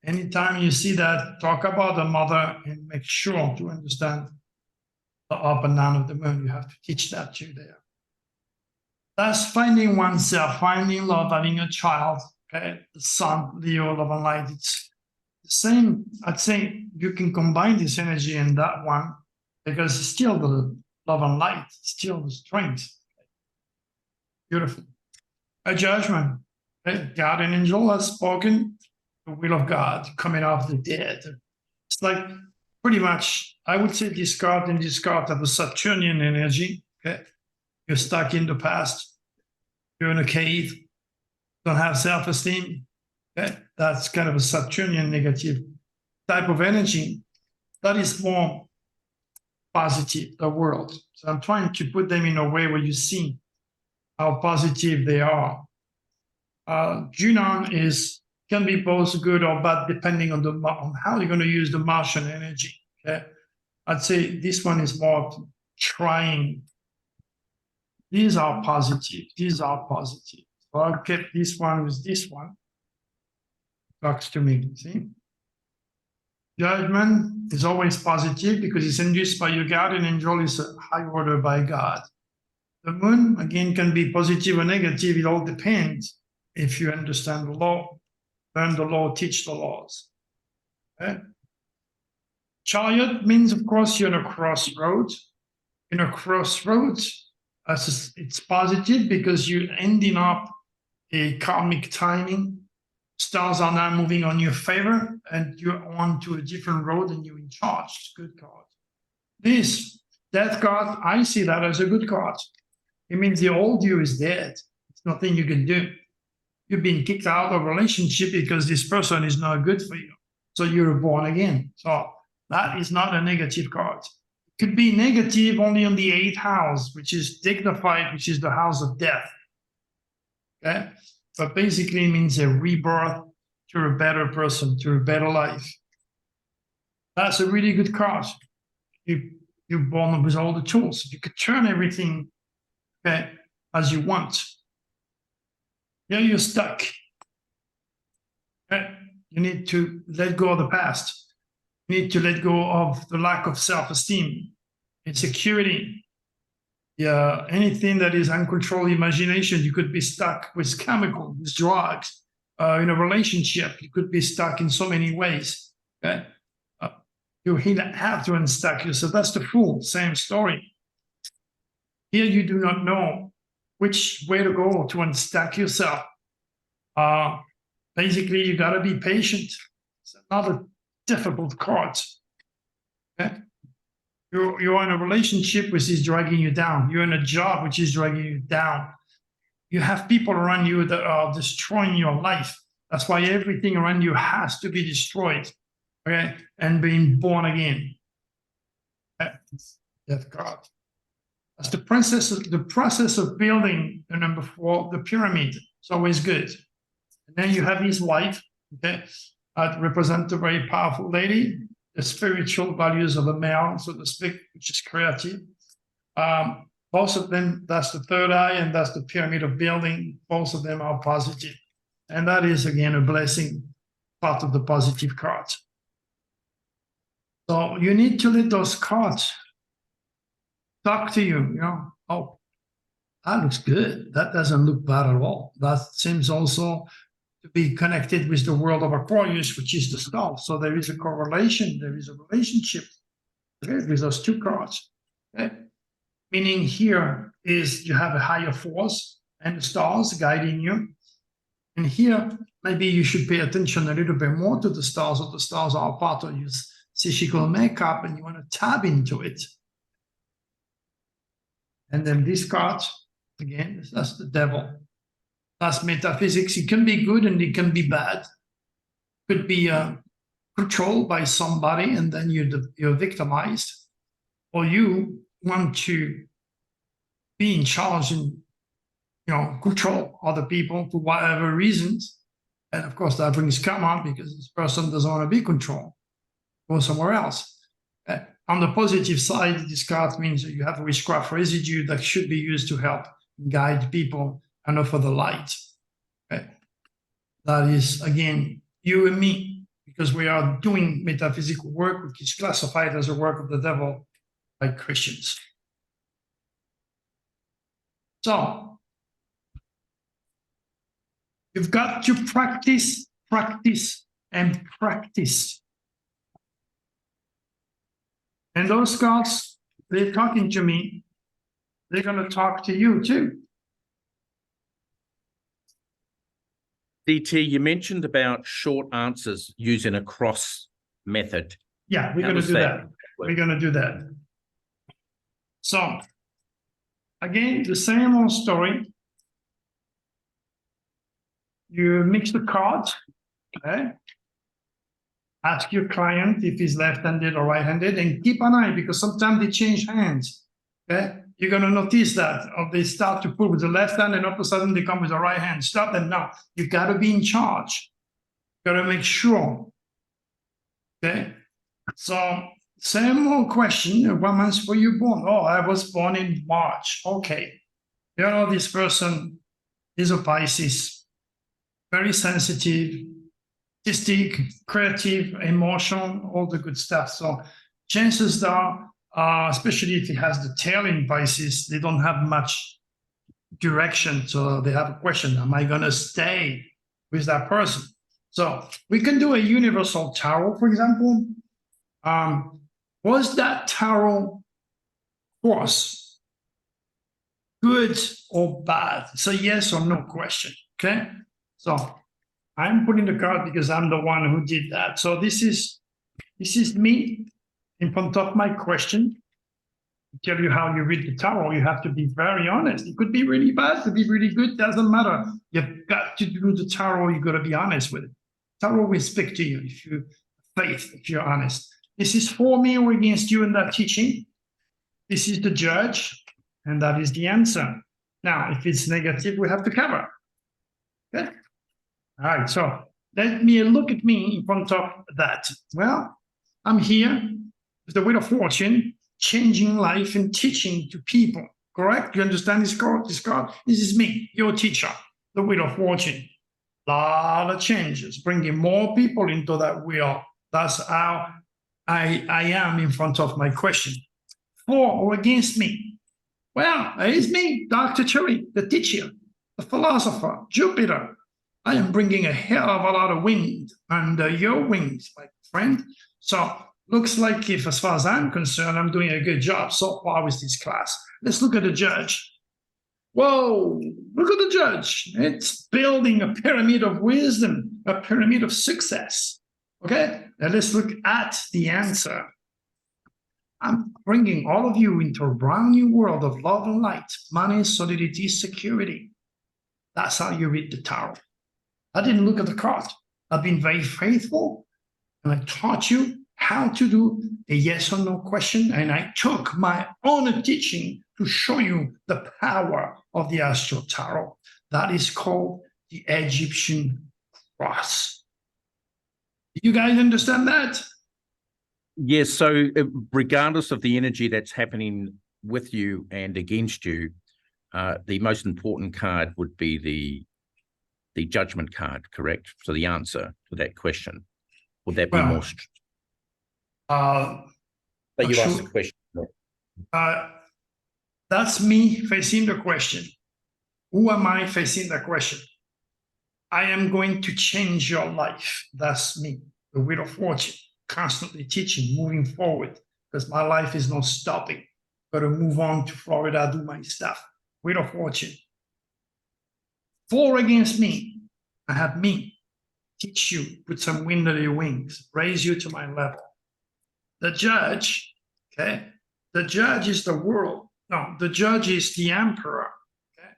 Anytime you see that, talk about the mother and make sure to understand the up and down of the moon. You have to teach that to there. That's finding oneself, finding love, having a child. Okay, the sun, Leo, love and light. It's the same. I'd say you can combine this energy in that one because it's still the love and light, still the strength. Beautiful. A judgment. Okay? God and angel has spoken. The will of God coming off the dead. It's like pretty much, I would say this card and this card have a Saturnian energy. Okay, you're stuck in the past. You're in a cave. Don't have self-esteem. Okay, that's kind of a Saturnian negative type of energy. That is more positive, the world. So I'm trying to put them in a way where you see how positive they are. Junon can be both good or bad depending on how you're going to use the Martian energy. Okay? I'd say this one is more trying. These are positive. These are positive. So I'll keep this one with this one. Talks to me. See? Judgment is always positive because it's induced by your guardian angel. Is a high order by God. The moon, again, can be positive or negative. It all depends if you understand the law. Learn the law, teach the laws. Okay? Chariot means, of course, you're in a crossroads. In a crossroads, it's positive because you're ending up a karmic timing. Stars are now moving on your favor, and you're on to a different road, and you're in charge. It's a good card. This death card, I see that as a good card. It means the old you is dead. There's nothing you can do. You've been kicked out of a relationship because this person is not good for you. So you're born again. So that is not a negative card. It could be negative only on the 8th house, which is dignified, which is the house of death. Okay? But basically it means a rebirth to a better person, to a better life. That's a really good card. You're born with all the tools. You could turn everything, okay, as you want. Yeah, you're stuck. Okay? You need to let go of the past. You need to let go of the lack of self-esteem, insecurity. Yeah, anything that is uncontrolled imagination. You could be stuck with chemicals, with drugs, in a relationship. You could be stuck in so many ways. Okay? You have to unstuck yourself. That's the Fool, same story. Here you do not know which way to go to unstuck yourself. Basically, you got to be patient. It's another difficult card. Okay? You're in a relationship which is dragging you down. You're in a job which is dragging you down. You have people around you that are destroying your life. That's why everything around you has to be destroyed. Okay, and being born again. Death card. That's the process of building the number 4, the pyramid. It's always good. And then you have his wife, okay, that represents a very powerful lady, the spiritual values of a male, so to speak, which is creative. Both of them, that's the third eye, and that's the pyramid of building. Both of them are positive. And that is, again, a blessing, part of the positive cards. So you need to let those cards talk to you, oh, that looks good. That doesn't look bad at all. That seems also to be connected with the world of Aquarius, which is the star. So there is a correlation, there is a relationship, okay, with those two cards. Okay? Meaning here is you have a higher force and the stars guiding you. And here, maybe you should pay attention a little bit more to the stars, or the stars are part of your psychical makeup, and you want to tap into it. And then this card, again, that's the devil. That's metaphysics. It can be good and it can be bad. Could be controlled by somebody, and then you're victimized. Or you want to be in charge and control other people for whatever reasons. And of course that brings karma, because this person doesn't want to be controlled. Go somewhere else. On the positive side, this card means that you have a witchcraft residue that should be used to help guide people and offer the light. Okay? That is, again, you and me, because we are doing metaphysical work, which is classified as a work of the devil by Christians. So, you've got to practice, practice, and practice. And those cards, they're talking to me. They're going to talk to you too. DT, you mentioned about short answers using a cross method. Yeah, we're going to do that. We're going to do that. So, again, the same old story. You mix the cards, okay? Ask your client if he's left-handed or right-handed, and keep an eye, because sometimes they change hands, okay? You're going to notice that, or they start to pull with the left hand, and all of a sudden they come with the right hand. Stop them now. You've got to be in charge. You've got to make sure, okay? So, same old question, what month were you born? Oh, I was born in March. Okay. This person is a Pisces, very sensitive, artistic, creative, emotional, all the good stuff. So chances are, especially if it has the tail in Pisces, they don't have much direction. So they have a question, am I going to stay with that person? So we can do a universal tarot, for example. Was that tarot course good or bad. It's a yes or no question. Okay. So I'm putting the card because I'm the one who did that. So this is me in front of my question. Tell you how you read the tarot. You have to be very honest. It could be really bad, it could be really good, doesn't matter. You've got to do the tarot, you got to be honest with it. Tarot will speak to you if you're honest. This is for me or against you in that teaching. This is the judge, and that is the answer. Now, if it's negative, we have to cover. Good. All right, so let me look at me in front of that. Well, I'm here with the Wheel of Fortune, changing life and teaching to people. Correct? You understand this card? This is me, your teacher, the Wheel of Fortune. A lot of changes, bringing more people into that wheel. That's how I am in front of my question. For or against me? Well, it's me, Dr. Cherry, the teacher, the philosopher, Jupiter. I am bringing a hell of a lot of wind under your wings, my friend. So looks like if, as far as I'm concerned, I'm doing a good job so far with this class. Let's look at the judge. Whoa, look at the judge. It's building a pyramid of wisdom, a pyramid of success. Okay, now let's look at the answer. I'm bringing all of you into a brand new world of love and light, money, solidity, security. That's how you read the tarot. I didn't look at the card. I've been very faithful, and I taught you how to do a yes or no question, and I took my own teaching to show you the power of the Astro Tarot. That is called the Egyptian cross. Do you guys understand that? Yes. So regardless of the energy that's happening with you and against you, the most important card would be the judgment card, correct? So the answer to that question. Would that be Well, more? But you asked the question. That's me facing the question. Who am I facing the question? I am going to change your life. That's me, the Wheel of Fortune, constantly teaching, moving forward, because my life is not stopping. Got to move on to Florida, do my stuff. Wheel of Fortune. For against me, I have me teach you, put some wind under your wings, raise you to my level. The judge, okay? The judge is the world. No, the judge is the emperor. Okay?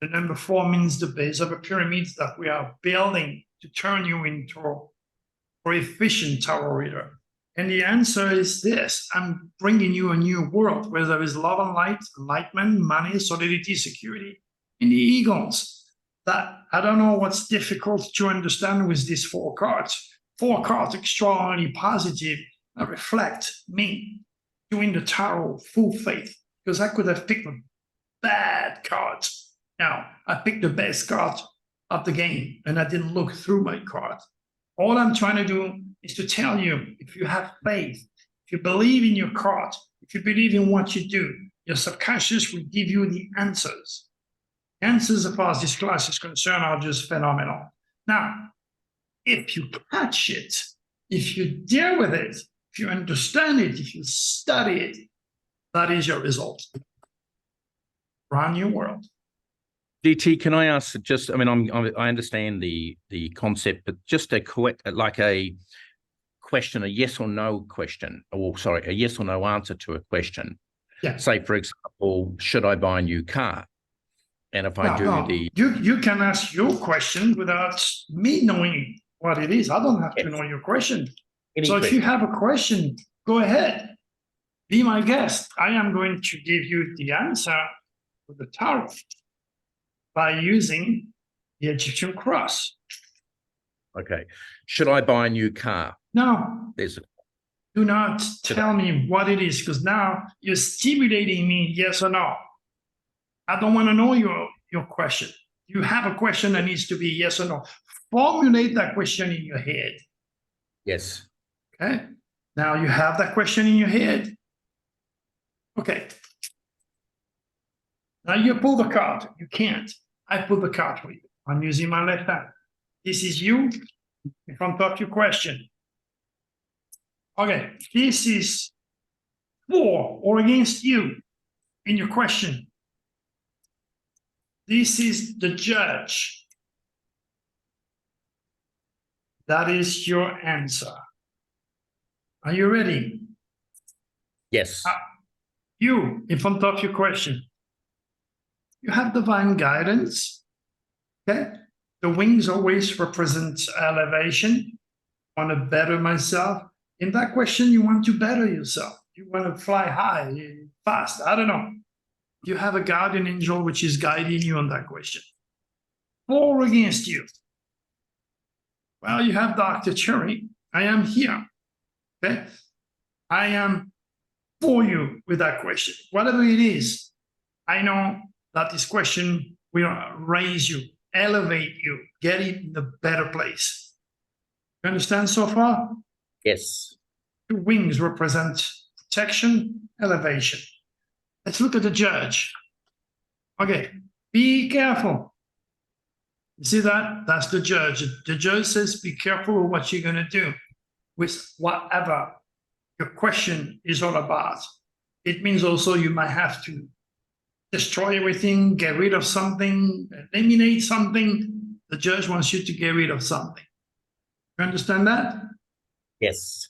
The number 4 means the base of a pyramid that we are building to turn you into a efficient tarot reader. And the answer is this: I'm bringing you a new world where there is love and light, enlightenment, money, solidity, security, and the eagles. That I don't know what's difficult to understand with these 4 cards. 4 cards extraordinarily positive that reflect me doing the tarot full faith, because I could have picked the bad cards. Now, I picked the best card of the game, and I didn't look through my cards. All I'm trying to do is to tell you, if you have faith, if you believe in your card, if you believe in what you do, your subconscious will give you the answers. Answers as far as this class is concerned are just phenomenal. Now, if you catch it, if you deal with it, if you understand it, if you study it, that is your result. Brand new world. DT, can I ask just, I mean, I understand the concept, but just a question, a yes or no question, or sorry, a yes or no answer to a question. Yeah. Say, for example, should I buy a new car? And if I you can ask your question without me knowing what it is. I don't have to know your question. If you have a question, go ahead. Be my guest. I am going to give you the answer with the tarot by using the Egyptian cross. Okay. Should I buy a new car? No. Do not tell me what it is, because now you're stimulating me, yes or no. I don't want to know your question. You have a question that needs to be yes or no. Formulate that question in your head. Yes. Okay. Now you have that question in your head. Okay. Now you pull the card. You can't. I pull the card for you. I'm using my left hand. This is you in front of your question. Okay. This is for or against you in your question. This is the judge. That is your answer. Are you ready? Yes. You, in front of your question, you have divine guidance. Okay? The wings always represent elevation. I want to better myself. In that question, you want to better yourself. You want to fly high, fast. I don't know. You have a guardian angel which is guiding you on that question. For against you. Well, you have Dr. Cherry. I am here. Okay? I am for you with that question. Whatever it is, I know that this question will raise you, elevate you, get it in a better place. You understand so far? Yes. The wings represent protection, elevation. Let's look at the judge. Okay, be careful. You see that? That's the judge. The judge says, be careful with what you're going to do with whatever your question is all about. It means also you might have to destroy everything, get rid of something, eliminate something. The judge wants you to get rid of something. You understand that? Yes.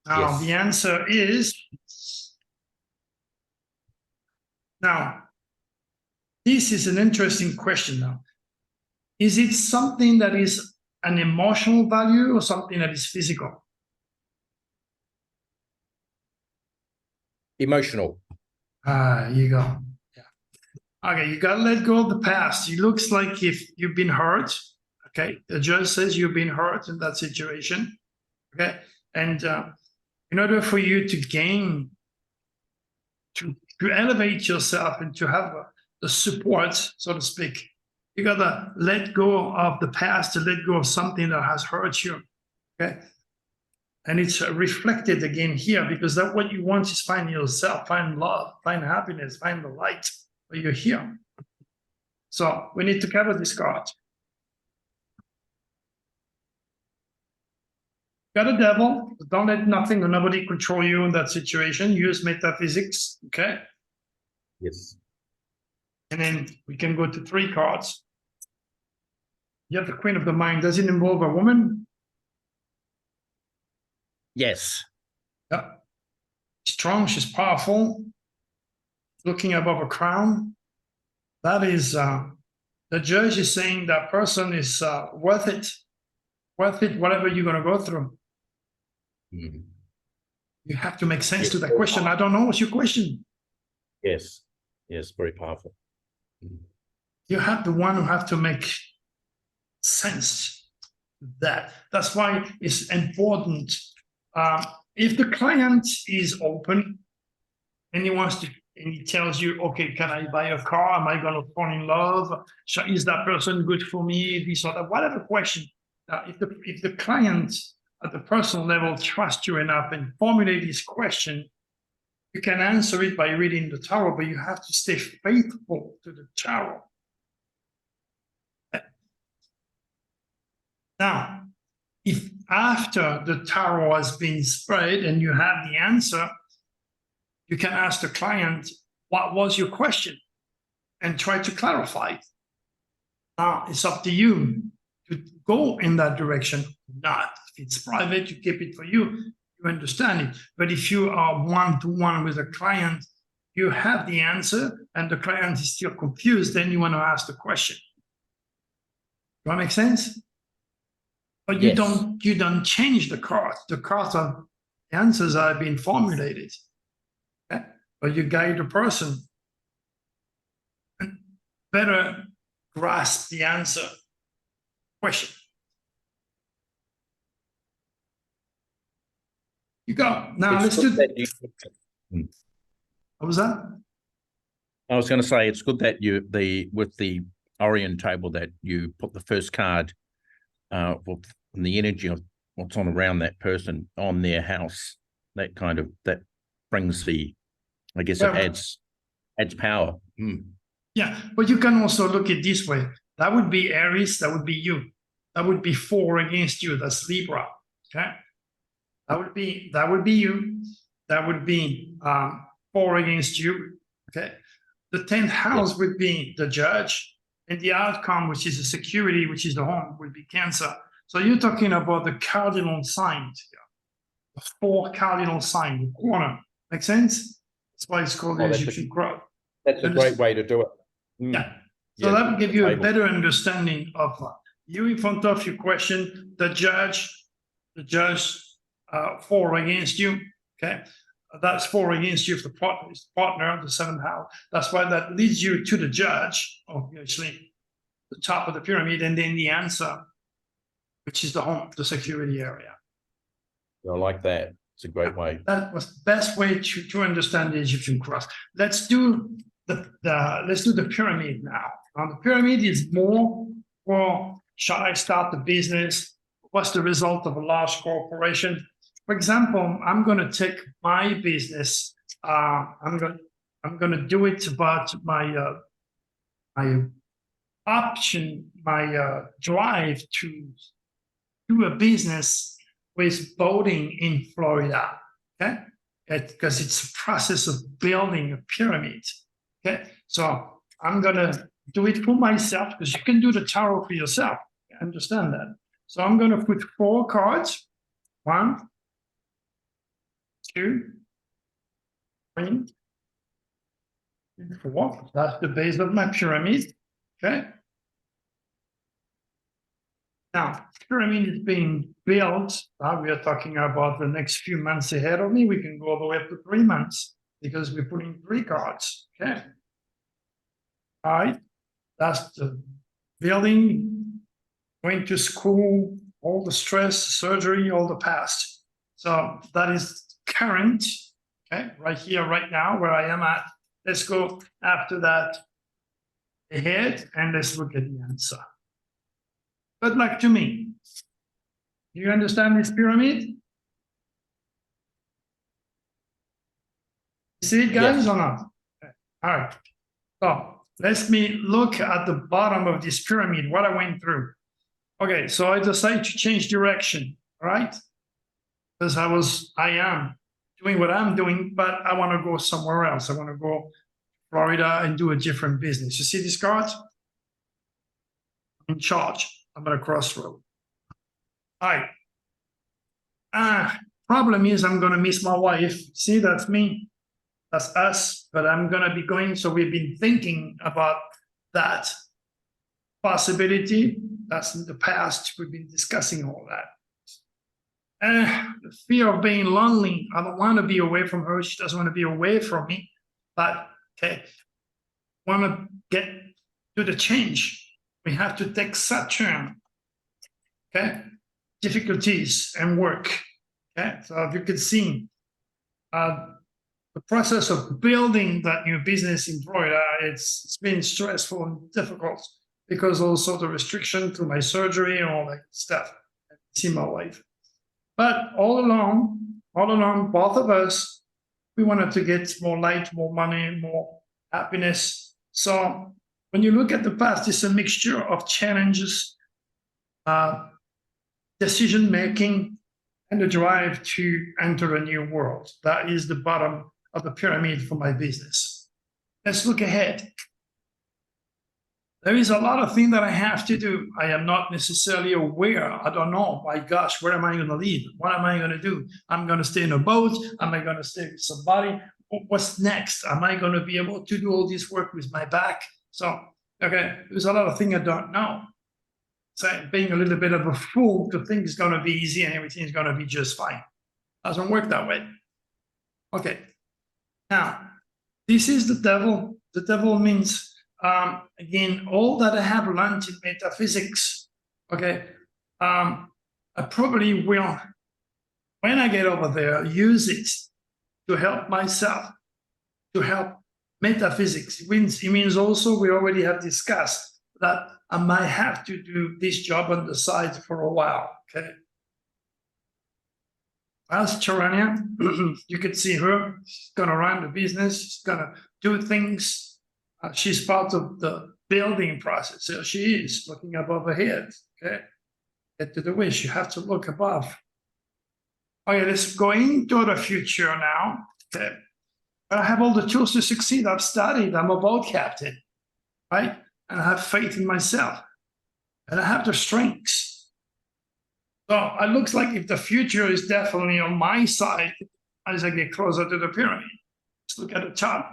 Now, Yes. the answer is, now, this is an interesting question now. Is it something that is an emotional value or something that is physical? Emotional. You go. Yeah. Okay, you got to let go of the past. It looks like if you've been hurt, okay, the judge says you've been hurt in that situation, okay? And in order for you to gain, to elevate yourself and to have the support, so to speak, you got to let go of the past, to let go of something that has hurt you, okay? And it's reflected again here because that what you want is find yourself, find love, find happiness, find the light, but you're here. So we need to cover this card. Got a devil, don't let nothing or nobody control you in that situation. Use metaphysics, okay? Yes. And then we can go to 3 cards. You have the Queen of the Mind. Does it involve a woman? Yes. Yeah. Strong, she's powerful. Looking above a crown. That is, the judge is saying that person is worth it. Worth it, whatever you're going to go through. Mhm. You have to make sense to that question. I don't know. What's your question? Yes. Yes. Very powerful. You have the one who have to make sense to that. That's why it's important. If the client is open and he wants to, and he tells you, okay, can I buy a car? Am I going to fall in love? Is that person good for me? This or that, whatever question. If the client at the personal level trusts you enough and formulate this question, you can answer it by reading the tarot, but you have to stay faithful to the tarot. Now, if after the tarot has been spread and you have the answer, you can ask the client, what was your question? And try to clarify it. Now, it's up to you to go in that direction. Not if it's private, you keep it for you. You understand it. But if you are one-to-one with a client, you have the answer and the client is still confused, then you want to ask the question. Does that make sense? But you Yes. don't change the cards. The cards are the answers are being formulated. Okay? But you guide the person and better grasp the answer. Question. You go. Now It's let's good do. that you- What was that? I was going to say it's good that with the Orion table that you put the first card with the energy of what's on around that person on their house. That brings the, I guess Yeah. it adds power. Yeah, but you can also look at it this way. That would be Aries. That would be you. That would be 4 against you. That's Libra. Okay. That would be you. That would be 4 against you. Okay. The 10th house would be the judge. and the outcome, which is the security, which is the home, will be Cancer. So you're talking about the cardinal signs here. The 4 cardinal signs, the corner. Make sense? That's why it's called the Oh, that's a- Egyptian cross. That's a great way to do it. Mm. Yeah. So Yeah, that will give you a table. better understanding of you in front of your question, the judge 4 against you. Okay. That's 4 against you if the partner is the partner, the 7th house. That's why that leads you to the judge, obviously, the top of the pyramid, and then the answer, which is the home, the security area. I like that. It's a great way. That was the best way to understand the Egyptian cross. Let's do the pyramid now. Now the pyramid is more for, shall I start the business? What's the result of a large corporation? For example, I'm going to take my business. I'm going to do it about my option, my drive to do a business with boating in Florida. Okay, because it's a process of building a pyramid. Okay, so I'm going to do it for myself because you can do the tarot for yourself. I understand that. So I'm going to put 4 cards. 1, 2, 3, 4. That's the base of my pyramid. Okay. Now, pyramid is being built. We are talking about the next few months ahead of me. We can go all the way up to 3 months because we're putting 3 cards. Okay. All right. That's the building, going to school, all the stress, surgery, all the past. So that is current. Okay. Right here, right now, where I am at. Let's go after that ahead and let's look at the answer. Good luck to me. Do you understand this pyramid? See it, guys, Yes. or not? Okay. All right. So let me look at the bottom of this pyramid, what I went through. Okay, so I decided to change direction, all right? Because I am doing what I'm doing, but I want to go somewhere else. I want to go Florida and do a different business. You see this card? I'm in charge. I'm at a crossroad. All right. Problem is I'm going to miss my wife. See, that's me. That's us. But I'm going to be going. So we've been thinking about that possibility. That's in the past. We've been discussing all that. The fear of being lonely. I don't want to be away from her. She doesn't want to be away from me. But, okay, want to get to the change. We have to take Saturn, okay? Difficulties and work, okay? So if you could see the process of building that new business in Florida, it's been stressful and difficult because also the restriction to my surgery and all that stuff. I see my wife. But all along, both of us, we wanted to get more light, more money, more happiness. So when you look at the past, it's a mixture of challenges, decision-making, and the drive to enter a new world. That is the bottom of the pyramid for my business. Let's look ahead. There is a lot of things that I have to do. I am not necessarily aware. I don't know. My gosh, where am I going to live? What am I going to do? I'm going to stay in a boat. Am I going to stay with somebody? What's next? Am I going to be able to do all this work with my back? So, okay, there's a lot of things I don't know. So being a little bit of a fool to think it's going to be easy and everything is going to be just fine. Doesn't work that way. Okay. Now, this is the devil. The devil means, again, all that I have learned in metaphysics, okay, I probably will, when I get over there, use it to help myself, to help metaphysics. It means also we already have discussed that I might have to do this job on the side for a while, okay? As Charania, you can see her, she's gonna run the business, she's gonna do things. She's part of the building process. So she is looking above her head, okay? Get to the wish, you have to look above. Okay, let's go into the future now, okay? I have all the tools to succeed. I've studied, I'm a boat captain, right? and I have faith in myself, and I have the strengths. So it looks like if the future is definitely on my side as I get closer to the pyramid. Let's look at the chart.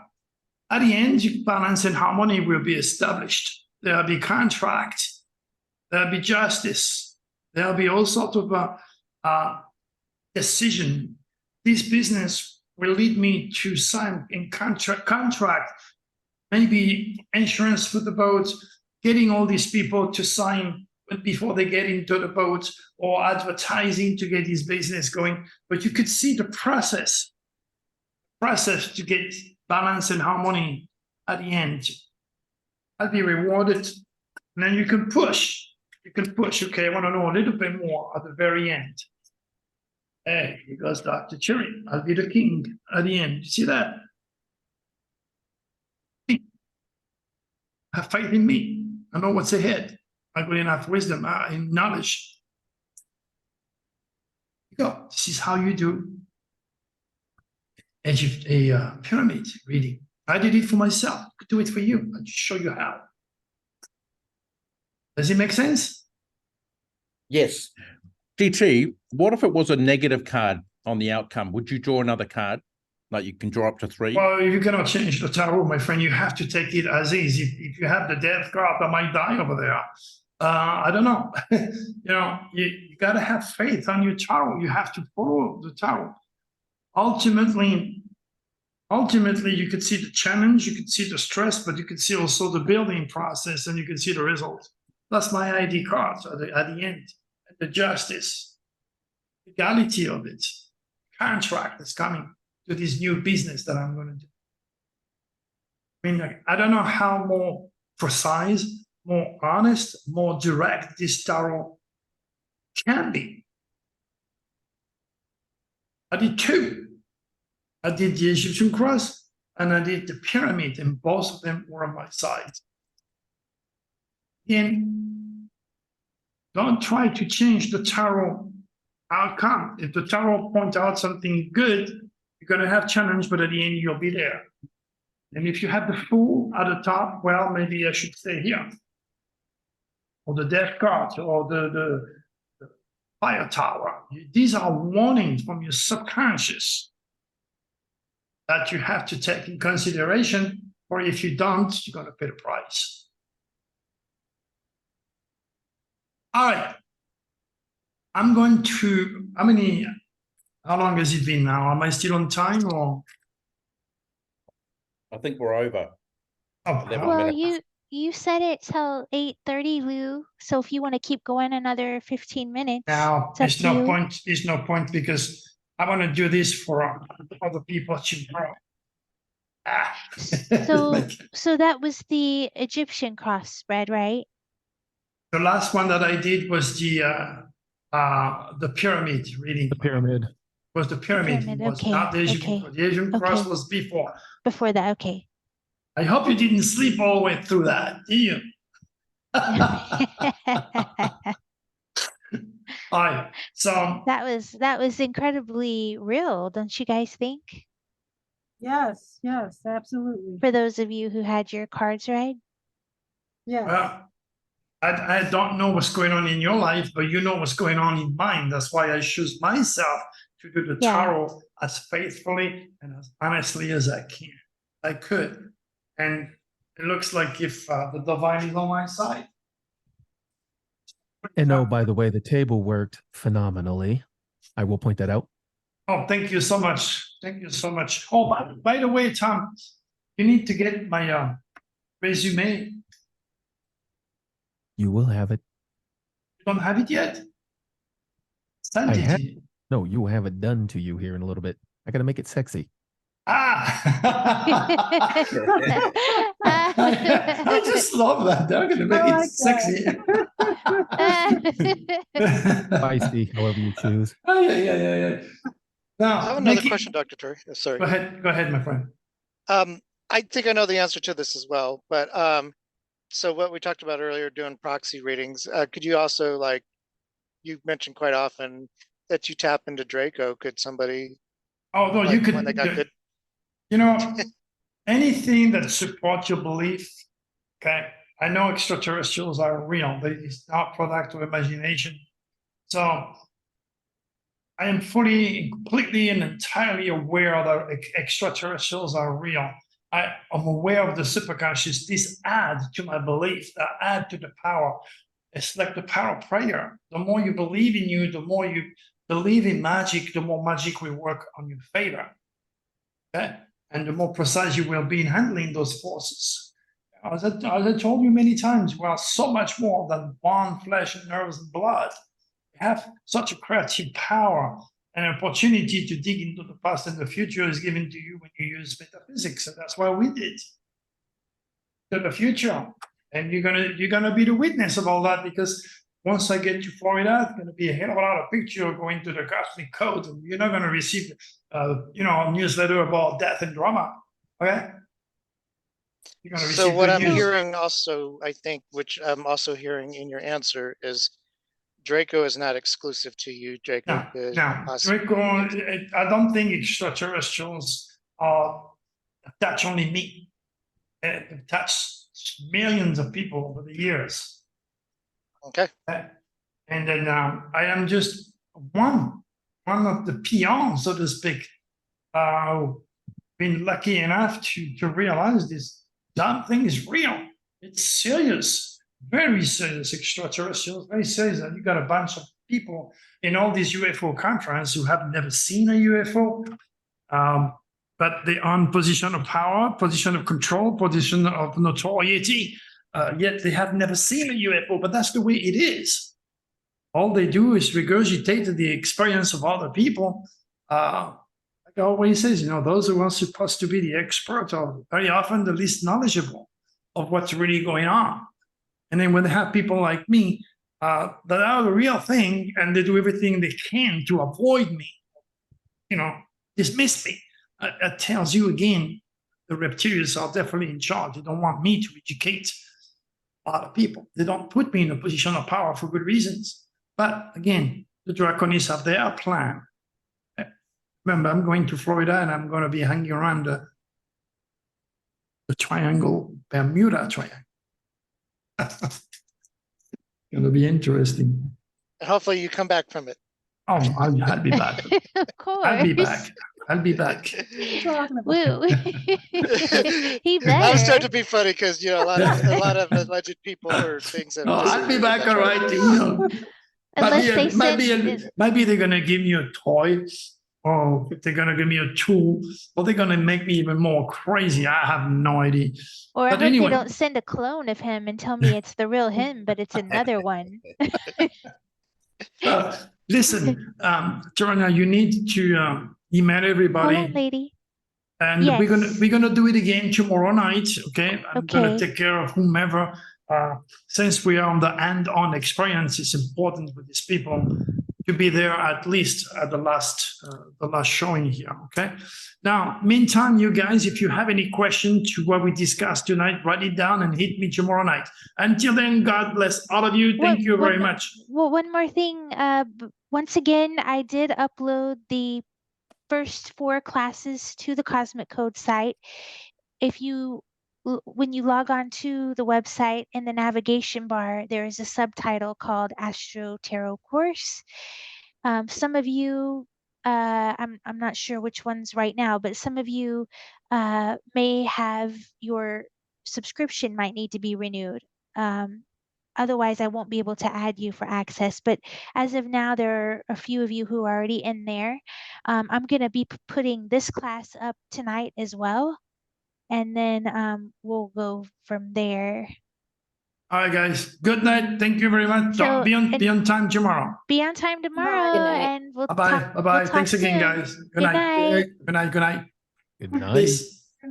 At the end, balance and harmony will be established. There'll be contract. There'll be justice. There'll be all sorts of decision. This business will lead me to sign in contract, maybe insurance for the boat, getting all these people to sign before they get into the boat, or advertising to get this business going. But you could see the process to get balance and harmony at the end. I'll be rewarded. And then you can push. Okay, I want to know a little bit more at the very end. Hey, here goes Dr. Cherry. I'll be the king at the end. You see that? Have faith in me. I know what's ahead. I got enough wisdom and knowledge. Go. This is how you do a pyramid reading. I did it for myself. I could do it for you. I'll just show you how. Does it make sense? Yes. DT, what if it was a negative card on the outcome? Would you draw another card? Like you can draw up to 3? Well, you cannot change the tarot, my friend. You have to take it as is. If you have the death card, I might die over there. I don't know. You got to have faith on your tarot. You have to follow the tarot. Ultimately, you could see the challenge, you could see the stress, but you could see also the building process, and you can see the result. That's my ID cards at the end. The justice, legality of it, contract that's coming to this new business that I'm going to do. I mean, I don't know how more precise, more honest, more direct this tarot can be. I did 2. I did the Egyptian cross and I did the pyramid, and both of them were on my side. And don't try to change the tarot outcome. If the tarot points out something good, you're going to have challenge, but at the end, you'll be there. And if you have the Fool at the top, well, maybe I should stay here. Or the Death card, or the Fire Tower. These are warnings from your subconscious that you have to take in consideration, or if you don't, you're going to pay the price. All right. I'm going to, how long has it been now? Am I still on time or? I think we're over. Oh, Well, you said it till 8:30, Lou. So if you want to keep going another 15 minutes, now it's up there's to no you. point. There's no point because I want to do this for other people tomorrow. So that was the Egyptian cross spread, right? The last one that I did was the pyramid reading. The pyramid. Was the pyramid. pyramid, It was okay, not the Egyptian okay, cross. The Asian cross okay. was before. Before that, okay. I hope you didn't sleep all the way through that, did you? All right. So That was incredibly real, don't you guys think? Yes, absolutely. For those of you who had your cards right. Yes. I don't know what's going on in your life, but you know what's going on in mine. That's why I choose myself to do the Yeah. tarot as faithfully and as honestly as I could. And it looks like if the divine is on my side. And oh, by the way, the table worked phenomenally. I will point that out. Oh, thank you so much. Thank you so much. Oh, by the way, Tom, you need to get my resume. You will have it. You don't have it yet? Send I it have- to you. No, you will have it done to you here in a little bit. I got to make it sexy. I just love that. They're going to make I it like sexy. Spicy, however you choose. Oh, yeah. Now, I have another Nikki- question, Dr. Terry. Sorry. Go ahead, my friend. I think I know the answer to this as well, but so what we talked about earlier, doing proxy readings, could you also, like, you mentioned quite often that you tap into Draco. Could somebody, Although like you could, when they got good? you know, anything that supports your belief, okay, I know extraterrestrials are real. It's not product of imagination. So I am fully, completely, and entirely aware that extraterrestrials are real. I am aware of the superconscious. This adds to my belief, that add to the power. It's like the power of prayer. The more you believe in you, the more you believe in magic, the more magic will work on your favor. Okay? And the more precise you will be in handling those forces. As I told you many times, we are so much more than bone, flesh, and nerves and blood. We have such a creative power and opportunity to dig into the past and the future is given to you when you use metaphysics, and that's what we did. To the future, and you're gonna be the witness of all that, because once I get to Florida, it's gonna be a hell of a lot of picture going to the cosmic code, and you're not gonna receive, a newsletter about death and drama. Okay. You're gonna So receive what good I'm news. hearing also, I think, which I'm also hearing in your answer is Draco is not exclusive to you. Draco No, is no, possibly. Draco, I don't think extraterrestrials are attach only me. It touched millions of people over the years. Okay. And then I am just one of the peons, so to speak. Been lucky enough to realize this damn thing is real. It's serious, very serious. Extraterrestrials, very serious. And you got a bunch of people in all these UFO conferences who have never seen a UFO, but they're on position of power, position of control, position of notoriety. Yet they have never seen a UFO, but that's the way it is. All they do is regurgitate the experience of other people. Like I always says, those who are supposed to be the expert are very often the least knowledgeable of what's really going on. And then when they have people like me that are the real thing and they do everything they can to avoid me, dismiss me, it tells you again, the reptilians are definitely in charge. They don't want me to educate a lot of people. They don't put me in a position of power for good reasons. But again, the Draconists have their plan. Remember, I'm going to Florida and I'm going to be hanging around the triangle, Bermuda Triangle. Going to be interesting. Hopefully you come back from it. Oh, I'll be back. Of course. I'll be back. I'll be back. Talking about- Woo. He I was trying better. to be funny because a lot of alleged people or things. Have No, I'll be back, all right. Unless they send. Maybe they're going to give me a toy, or if they're going to give me a tool, or they're going to make me even more crazy. I have no idea. Or I But hope anyway. they don't send a clone of him and tell me it's the real him, but it's another one. Listen, Joanna, you need to email everybody. Hold on, lady. And Yes. we're gonna do it again tomorrow night. Okay, I'm gonna Okay. take care of whomever. Since we are on the hand-on experience, it's important for these people to be there at least at the last showing here. Okay. Now, meantime, you guys, if you have any question to what we discussed tonight, write it down and hit me tomorrow night. Until then, God bless all of you. Thank you very much. Well, one more thing. Once again, I did upload the first 4 classes to the Cosmic Code site. If you, when you log on to the website, in the navigation bar, there is a subtitle called Astro Tarot Course. Some of you, I'm not sure which ones right now, but some of you may have your subscription might need to be renewed. Otherwise, I won't be able to add you for access. But as of now, there are a few of you who are already in there. I'm going to be putting this class up tonight as well. And then we'll go from there. All right, guys. Good night. Thank you very much. So, Be on time tomorrow. Be on time tomorrow, night. and we'll Bye bye. talk. Bye bye. We'll talk Thanks again, soon. guys. Good Good night. night. Good night. Good night. Good night. Peace.